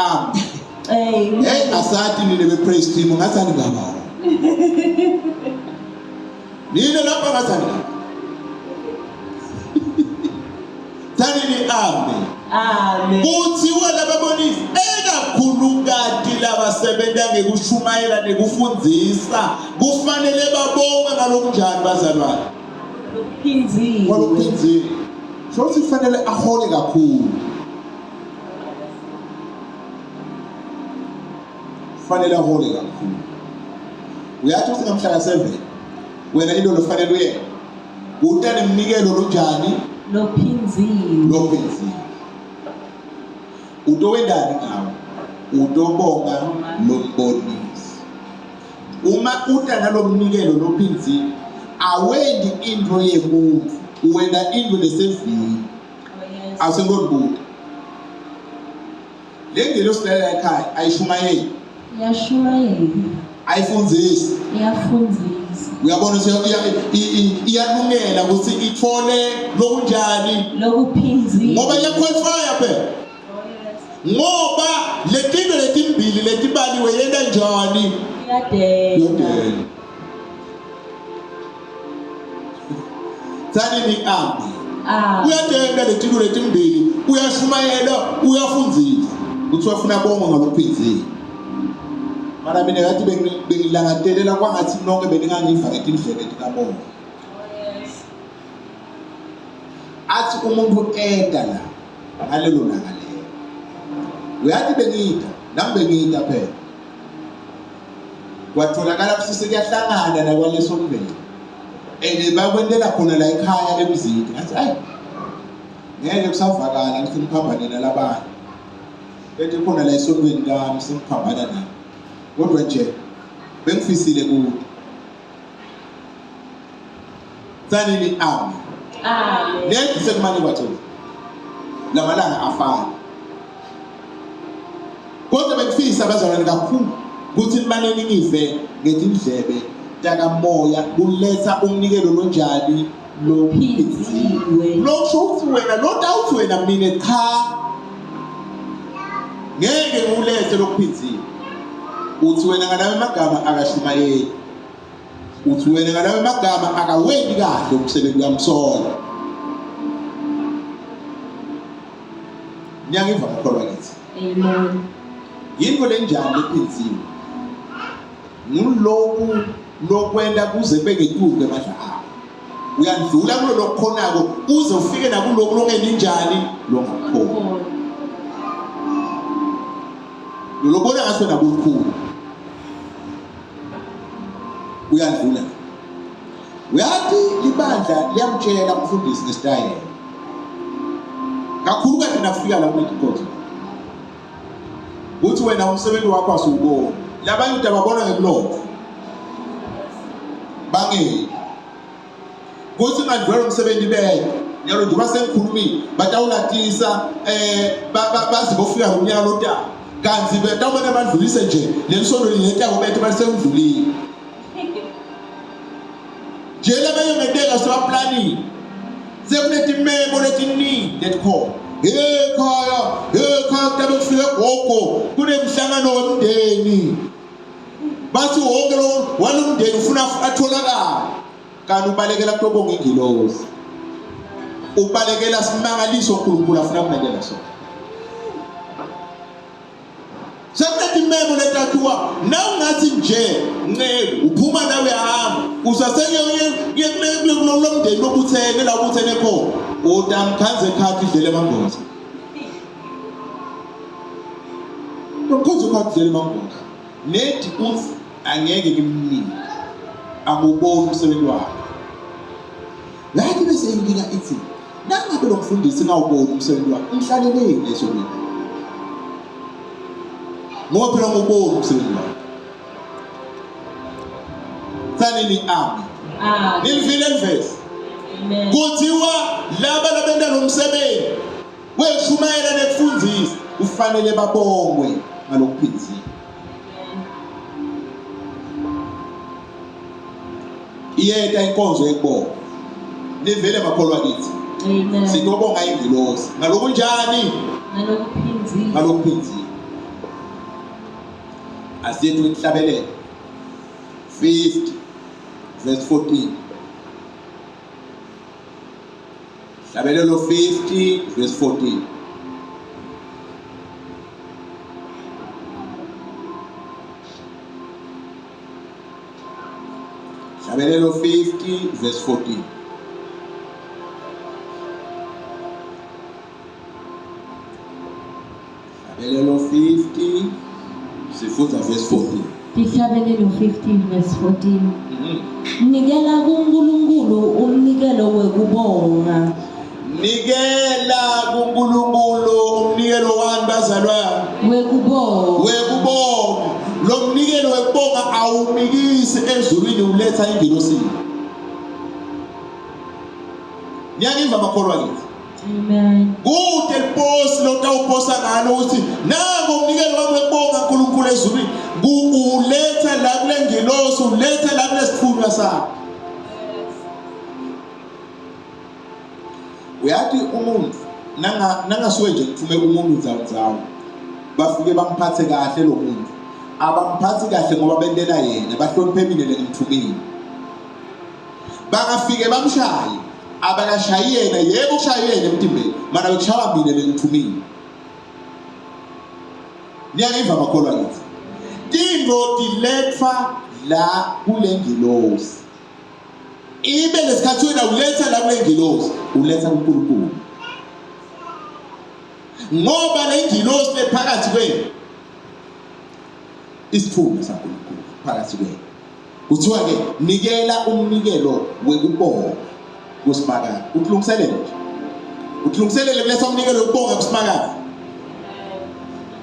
hey asati nine be praise team ngathani ngaba nine lapha ngathani thanini amen kuthiwa lababonisi ekakhulu kati labasebenta ngekushumayela nekufundisa kufanele babongwe ngalokunjani bazalwane lokuphinziwe so sifanele ahole kakhulu fanele ahole kakhulu uyathi usingamhla ka7 wena into lofanele uye utane mnikelo lonjani lophinziwe utowendani ngawo utobonga lombonisi uma utana lomnikelo lophinziwe awendi into yemuntu wena into lesevini asengobuka Le ngelosi lalela ekhaya ayishumayeli, Iyashumayela, ayifundzisi. iyafundisa. Uyabona iyalungela ukuthi ithole lokunjani Lokuphinziwe. ngoba iyaqualify phela. Ngoba letinto letimbili letibaliwe yena njani? Iyadela. Tsani ni ami. Ah. Uyadela letinto letimbili, uyashumayela, uyafundzisa. Uthi wafuna bonga ngalokuphinzile. Mara mina ngathi bengilangatelela kwangathi nonke beningangiva ngetindlela etikabonga. Athi umuntu eda la ngalelo langa lelo. Uyathi bengida, nami bengida phela. Kwatholakala kusise kuyahlangana nakwaleso mvelo. Bakwendela khona la ekhaya emzini. Ngathi hayi. Ngeke kusavakala ngithi ngiphambane nalabanye. Bethe khona la esontweni lami sengiphambana nabo. Kodwa nje bengifisile kude. Tsani ni ami. Amen. Lethi sekumane kwathona. Lamalanga afana. Kodwa bengifisa abazalwane kakhulu ukuthi nimaneni ngive ngetindlebe takamoya kuletha umnikelo lonjani Phinziwe. Lokusho ukuthi wena lotawuthi wena mina cha ngeke ngilethe lokuphinziwe. Uthi wena ngalawe magama akashumayeli. Uthi wena ngalawe magama akawenzi kahle umsebenzi kamsolo. Ngiyangiva ngakholwa kithi. Amen. Yinto lenjani lephinziwe? Nguloku lokwenda kuze bengetuke amandla akho. Uyandlula kulo lokukhonako uze ufike nakuloko longeninjani longakhona. Lobona ngaso nakukhulu. Uyandlula. Uyathi libandla liyamtshela umfundisi ngesitayela. Kakhulu kade nafika la kunetinkonzo. Uthi wena umsebenzi wakho asubona. Labanye utababona ngemlomo. Bangeni. Kuthi ngandwela umsebenzi beke. Nyalo nje basengikhulumile batawulatisa bazibofika ngomnyaka lotaka. Kanti betawubona bandlulise nje lelisono linetako bethe basengidlulile. Nje labanye ngedeka sibaplani. Sekunetimemo letiningi letikhona. Ekhaya kutabe kufike gogo kunemhlangano wemndeni. Bathi wonke lo walomndeni ufuna atholakala. Kanti ubalekela kubonga ingilozi. Ubalekela simangaliso uNkulunkulu afuna kumendela sona. Sekunetimemo letathiwa nawungathi nje nceke uphuma nawe hamba usaseke kulomndeni lokuthene la kuthene khona utamkhanze ekhaya idlele emangozi. Lokho kwathi idlele emangozi. Nethi uthi angeke ngimnike. Akubona umsebenzi wakhe. Lathi bese inkinga ithi nangabe lo mfundisi ngawubona umsebenzi wakhe umhlaleleni esonweni. Ngoba phela ngubona umsebenzi wakhe. Tsani ni ami. Nilivile livesi. Amen. Kuthiwa laba labenda nomsebenzi weshumayela nekufundisa ufanele babongwe ngalokuphinzile. Iyeta inkonzo yekubonga. Nivele makholwa kithi. Amen. Sitobonga ingilosi. Ngalokunjani? Ngalokuphinziwe. Ngalokuphinzile. Asiyethu inhlabelelo 50 verse 14. Hlabelelo 50 verse 14. Hlabelelo 50 verse 14. Hlabelelo 50 sifunda verse 14. Ihlabelelo 15 verse 14. Nikela kuNkulunkulu umnikelo wekubonga. Nikela kuNkulunkulu umnikelo wani bazalwane? Wekubonga. Wekubonga. Lo mnikelo wekubonga awunikisi ezulwini uletha ingilosi. Ngiyangiva makholwa kithi. Amen. Kude liposi lotawuposa ngalo ukuthi nango umnikelo wami webonga uNkulunkulu ezulwini uletha la kule ngelosi uletha la kule sikhundla sakhe. Uyathi umuntu nangasuke nje kuphume umuntu zawo bafike bamphathe kahle lo muntu abamphathi kahle ngoba bendela yena bahloniphe mina ngimthumile bangafike bamshaye abakashayi yena yebo ushaye yena emtimbeni mana bekushawa mina ngimthumile niyayiva bakholwa ngithi tindlo diletfa la kule ngilosi ibe lesikhathi wena uletha la kule ngilosi uletha kuNkulunkulu ngoba le ngilosi lephakathi kwenu isithunywa saNkulunkulu phakathi kwenu kuthiwa ke nikela umnikelo wekubonga kuSimakade ukulungiselele nje ukulungiselele kuletha umnikelo wekubonga kuSimakade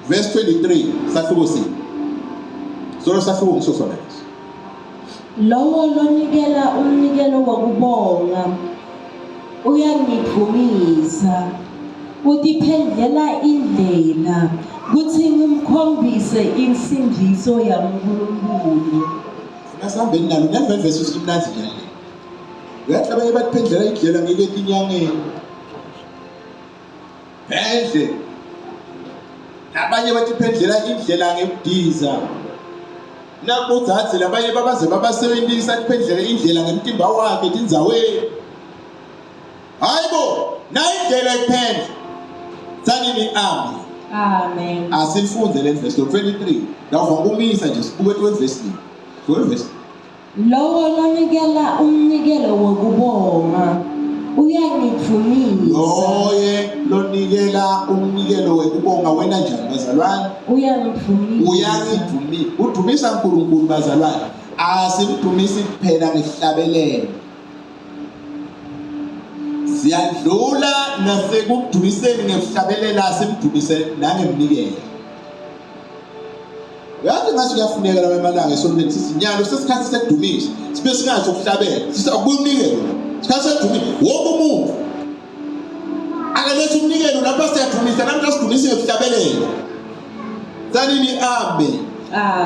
verse 23 sahluko sini solo sahluko ngisosona Lowo lonikela umnikelo wokubonga uyangithumisa utiphendlela indlela kuthi ngimkhombise insindiso yaNkulunkulu. Nasihambeni nalo nale verse usimnazi njalo uyathi abanye batiphendlela indlela ngeke tinyangeni phendle abanye batiphendlela indlela ngemdiza nakuzathi labanye babaze babasebenzisa tiphendlela indlela ngemtimba wakhe tindzaweni hayibo na indlela iphendle sanini ami Amen. asifunze le verse 23 ngava kumisa nje sibuke verse 12 verse Lowo lonikela umnikelo wokubonga uyangithumisa. Loye lonikela umnikelo wekubonga wena njani bazalwane Uyangithumisa. uyangithumisa udumisa uNkulunkulu bazalwane asimdumisi kuphela ngehlabelelo siyadlula nasekudumiseni ngehlabelela simdumise nangemnikelo yathi ngathi kuyafuneka la emalanga esontweni sizinyalo sesikhathi sekudumisa sibe singasho ukuhlabela sisakubunikelo sikhathi sekudumisa wonke umuntu akalethe umnikelo lapha siyadumisa namhla sidumise ngekuhlabelela sanini amen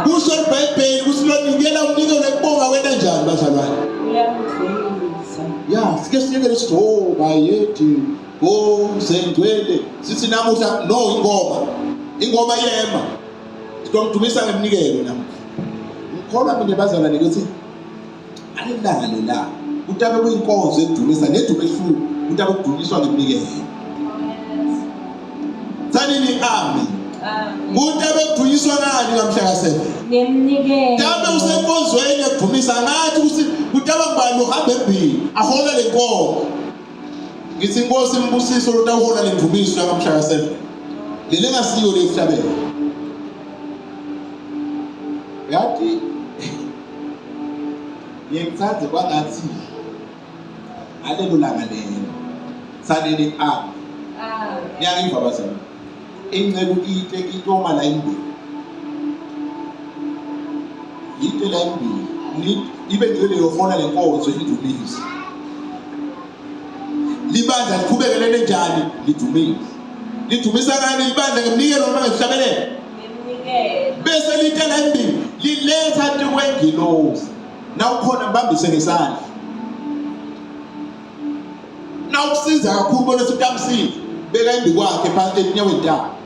kusho iBhayibheli kusilonikela umnikelo wekubonga wena njani bazalwane Uyangithumisa. ya sike sinikele sithi oh bayethi oh sendwele sithi namuhla no ingoma yema sitomdumisa ngemnikelo namhla ngikholwa mina bazalwane ukuthi alilanga la utabe kuyinkonzo edumisa nedume ehluku utabe kudunyiswa ngemnikelo sanini amen utabe kudunyiswa ngani ngamhla ka7 Ngemnikelo. Tabe usenkonzweni ekudumisa ngathi ukuthi kutaba ngubani uhambe embili ahola lenkonzo ngithi inkosi imbusiso lotawuhola lendumiso ngamhla ka7 lele ngasiyo le emhlabeni yathi ngiyengithathe kwangathi alelo langa lelo sanini ami ngiyayiva bazalwane ingcebo ite itoma la imbili yite la imbili ni ibe ngile yohona lenkonzo idumisa libandla liqhubekele njani lidumisa ngani ibandla ngemnikelo noma ngehlabelelo Ngemnikelo. bese lite la imbili liletha tikwengilosi nawukhona mbambise ngesandla nawukusiza kakhulu bona sitamsiza beka imbi kwakhe phansi enyaweni takhe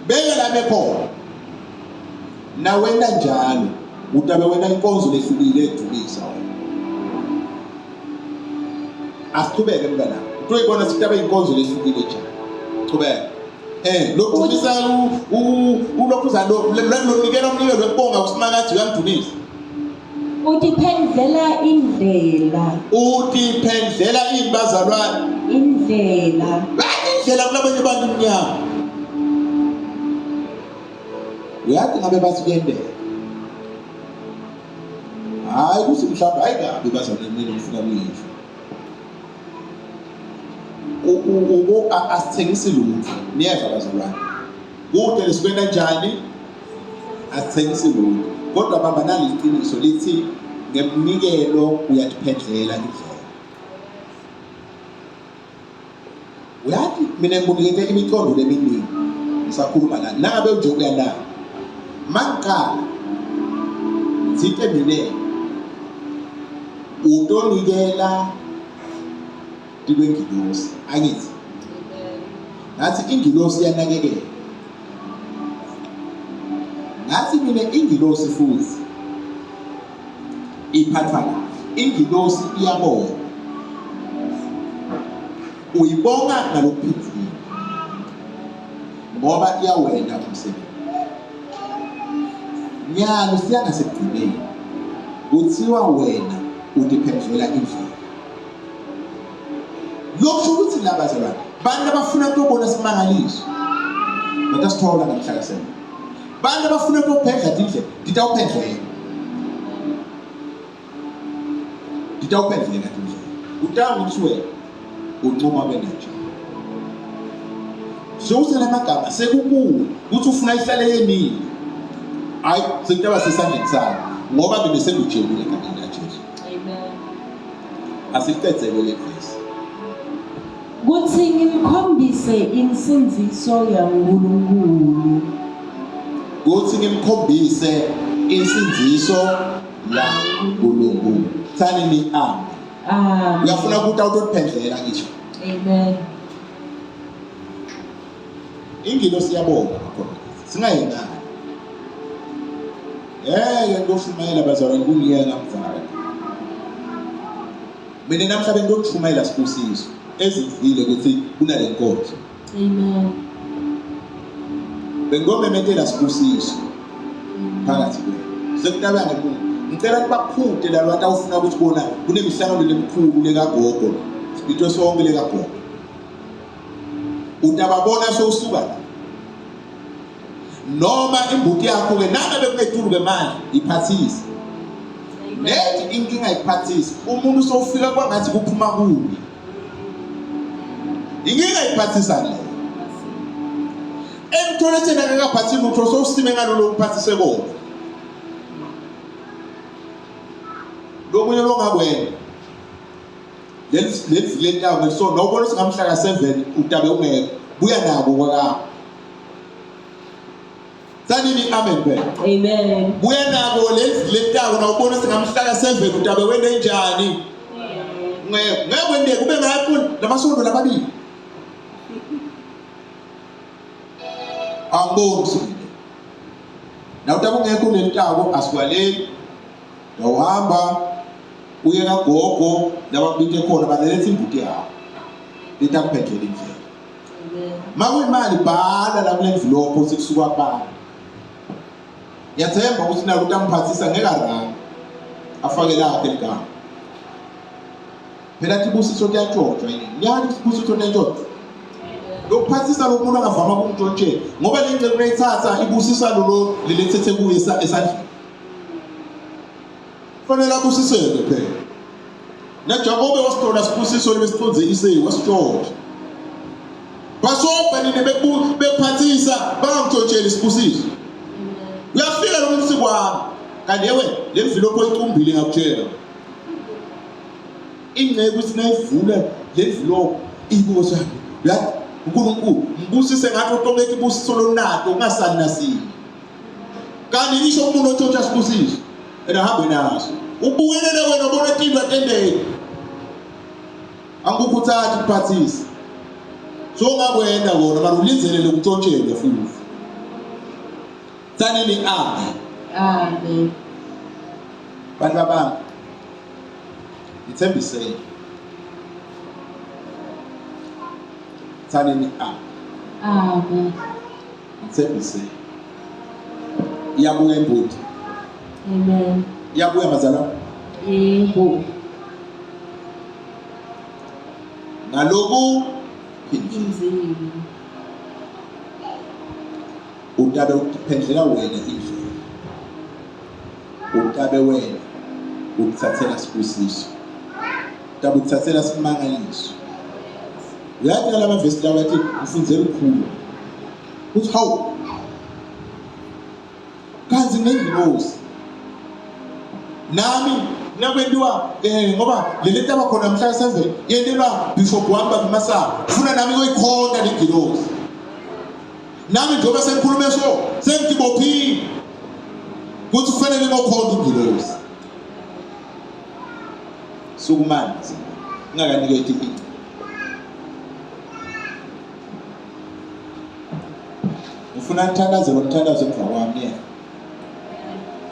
beka la bekhona na wena njalo utabe wena inkonzo lehlukile edumisa asiqhubeke mntana utoyibona sitabe inkonzo lehlukile njani qhubeka lokudumisa ulokhuza lonikela umnikelo wekubonga kuSimakade uyangidumisa Utiphendlela indlela. utiphendlela imbazalwane Indlela. indlela kulabanye abantu emnyama uyathi ngabe basikendela hayi kuthi mhlawumbe hayi kabi bazalwane ngifuna kuyisho asithengisi lutho niyeva bazalwane kude lesikwenda njani asithengisi lutho kodwa bamba nali iqiniso lithi ngemnikelo uyatiphendlela indlela mina ngibunikete imicondo leminingi ngisakhuluma la nangabe nje uyalala mangikhala zithi mina utonikela dibengilosi angithi ngathi ingilosi yanakekela ngathi mina ingilosi futhi iphathwa kahle ingilosi iyabonga uyibonga ngalokuphezulu ngoba iyawena umsebenzi nyalo siyangasekugcineni kuthiwa wena udiphendlela indlela lokho ukuthi laba zabana bantu abafuna ukubona simangaliso batasithola namhlanje sena bantu abafuna ukuphendla indlela ditawuphendlela indlela utawu ukuthi wena unqoma benanje sewusela amagama sekukuwe uthi ufuna ihlale yemini hayi sekutaba sesandleni sakho ngoba mina sengujebule egameni likaJesu. Amen. Asicedzele le verse kuthi ngimkhombise insinziso yaNkulunkulu kuthi ngimkhombise insinziso yaNkulunkulu thani ni amen. Uyafuna ukuthi awutophendlela ngisho Amen. ingilosi yabonga khona singayengani ngoshumayela bazalwane kungiyeka ngamvala mina namhlanje ngiyoshumayela sibusiso ezivile ukuthi kunale nkonzo Amen. bengomemethela sibusiso phakathi kwethu sekutaba ngemuntu ngicela ukuthi bakhuthe la bantu awufuna ukuthi bona kunemihlangano lemikhulu lekagogo sibito sonke lekagogo utababona sowusuka noma imbuti yakho ke nanga bekunetulu kwemali iphathise nethi inkinga iphathise umuntu sowufika kwangathi kuphuma kubi inkinga iphathisa le emtholetheni akakaphathi lutho sowusime ngalolo kuphathise konke lokunye longakwena lentaba ngeso nobona singamhla ka7 utabe ungeke buya nabo kwakho sanini amen phela Amen. buya nabo lentaba nawubona singamhla ka7 utabe wende njani ngeke kube ngapho lamasondo lababili angibonisi na utabe ungeke kulentaba asikwaleli awuhamba uye kagogo lababike khona balethe imbuti yakho litakuphendlela indlela makuyimali bhala la kule envelope sikusuka kubani yathemba ukuthi nalo utamphathisa ngeke aranga afake lakhe ligama phela tibusiso kuyatshotshwa yini nyani isibusiso nentshotshwa lokuphathisa lomuntu angavama kumntshontshe ngoba le ngcebo uyayithatha ibusisa lolo lilethethe kuye esandleni fanele abusiseke phela naJakobe wasithola sibusiso lebesiconze iseyi wasitshotshwa basobha nini bephathisa bangamtshontsheli sibusiso uyafika lo muntu kwami kanti ewe le envelope oyicumbile ngakutshela ingcebo ukuthi nayivula le envelope ibuso yathi uNkulunkulu ngibusise ngathi utombeka ibusiso lonato ungasali nasini kanti ngisho umuntu otshotshwa sibusiso enahambe naso ubuyelele wena ubona into atendeke angukuthatha ukuphathisa so ngakwenda wona mara ulinzelele ukutshontshelwe futhi tsanini amen Amen. bantu babami ngithembiseni tsanini Amen. ngithembiseni iyabuya imbuti Amen. iyabuya mazala Yebo. ngaloku Inzili. utabe uphendlela wena indlela utabe wena ukuthathela sibusiso utabe ukuthathela simangaliso uyathi lama verse lawa yathi ufundzele ukukhulu uthi hawu kanzi ngengilosi nami nakwentiwa ngoba le lento abakhona mhla 7 yentelwa Bishop wami Masango ufuna nami ukuyikhonda legilosi nami njengoba sengikhulume so sengibophile kuthi kufanele ngokhonda igilosi sukumanzi ngakaniketi into ufuna ukuthandaza lokuthandaza emva kwami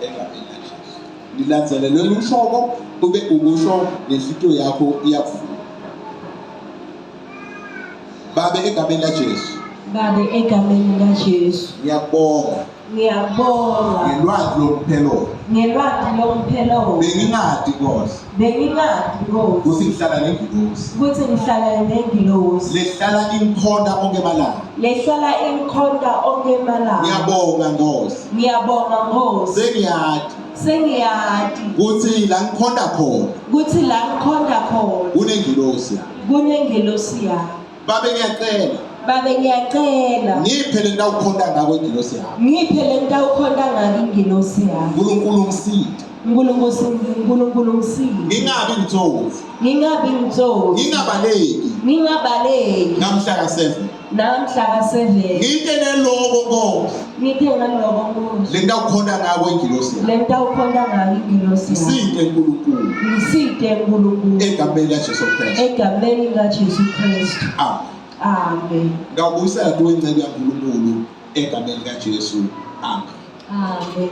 engabeni nilandzele lo lushoko ube ukusho nenhlito yakho iyavuma babe egameni laJesu Babe egameni laJesu. ngiyabonga Ngiyabonga ngelwazi lokuphelo ngelwazi lomphelo. bengingadi Nkosi Bengingazi Nkosi ukuthi ngihlala nengilosi ukuthi ngihlala nengilosi. lehlala ingikhonda onke amalanga Lehlala inkhonda onke emalanga. ngiyabonga Nkosi Ngiyabonga Nkosi. sengiyadi Sengiyadi ukuthi la ngikhonda khona ukuthi la ngikhonda khona kunengilosi kunengilosi yakho. babe ngiyacela Babe ngiyacela ngiphe le ndawo ukhonda ngako ingilosi yakho ngiphe le nto ukhonda ngayo ingilosi yakho. uNkulunkulu ngisithe Nkulunkulu ngisile. ngingabi ngithokozi Ngingabi ngithozi. ngingabaleki Ngingabaleki namhla ka7 namhla ka7. ngike neloko Nkosi Ngithe ngaloko Nkosi. le ndawo ukhonda ngako ingilosi yakho Le nto ukhonda ngayo ingilosi yakho. ngisithe uNkulunkulu Ngisithe Nkulunkulu egameni laJesu Kristu egameni likaJesu Kristu. amen Amen. ngakubuyisela kuwe incebo kaNkulunkulu egameni likaJesu amen Amen.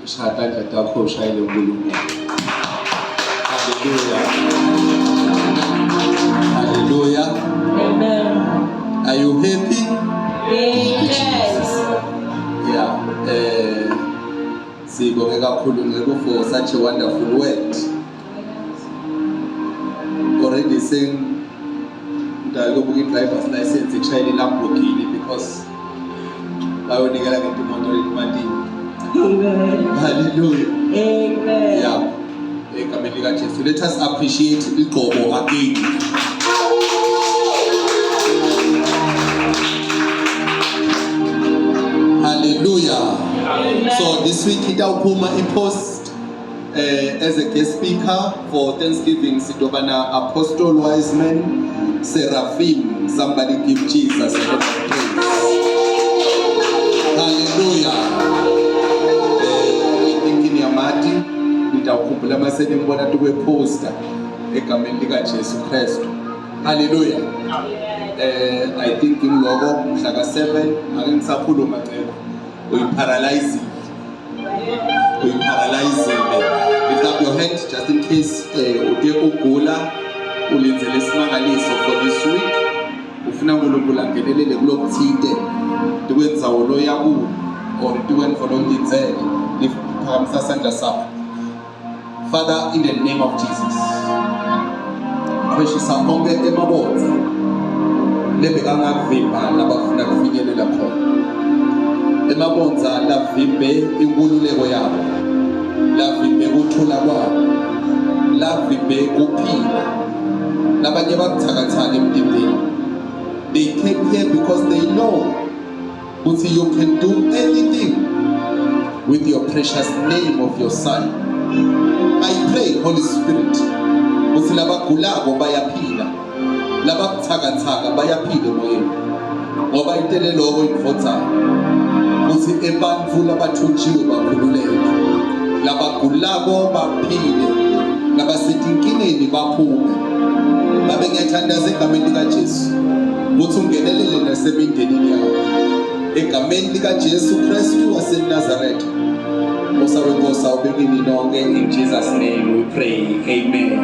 Shaka takho shayile uNkulunkulu. Hallelujah. Hallelujah. Amen. Are you happy? Yes. Yeah. Sibonge kakhulu Ncebo for such a wonderful word. Already saying ngalobuki driver's license ekushayela iLamborghini because bayonikela ngemoto elimali. Amen. Hallelujah. Amen. Yeah. Egameni likaJesu. Let us appreciate igqobo again. Hallelujah. Amen. So this week itawuphuma post as a guest speaker for Thanksgiving sidobana Apostle Wiseman Seraphim. Somebody give Jesus a hand of praise. Hallelujah. Thinking yamati nitawukhumbula masene ngibona tukwe poster egameni likaJesu Kristu. Hallelujah. I think inglobo mhla ka7 ake ngisakhuluma Ncebo uyiparalyze. Lift up your hand just in case ude ugula ulenzele isimangaliso for this week ufuna uNkulunkulu angenelele kulokuthinte tikwenza lo yaku or tikwenza lo ndizele liphakamisa isandla sakho. Father, in the name of Jesus, precious onke emabonza lebekangavimba labafuna kufinyelela khona emabonza lavimbe inkululeko yabo, lavimbe ukuthula kwabo, lavimbe kuphila labanye babuthakathaka emtimbeni. They came here because they know that you can do anything with your precious name of your Son. I pray, Holy Spirit, ukuthi labagulako bayaphila, lababuthakathaka bayaphila emoyeni, ngoba intelelo lokho inivothayo ukuthi ebantfu labathunjiwe bakhululeke, labagulako baphile, labasetinkineni baphume. Babe ngiyathandaza egameni likaJesu ukuthi ungenelele nasemindenini yabo egameni likaJesu Kristu waseNazaretha. Musa wenkosi awubekini nonke, in Jesus name we pray, amen.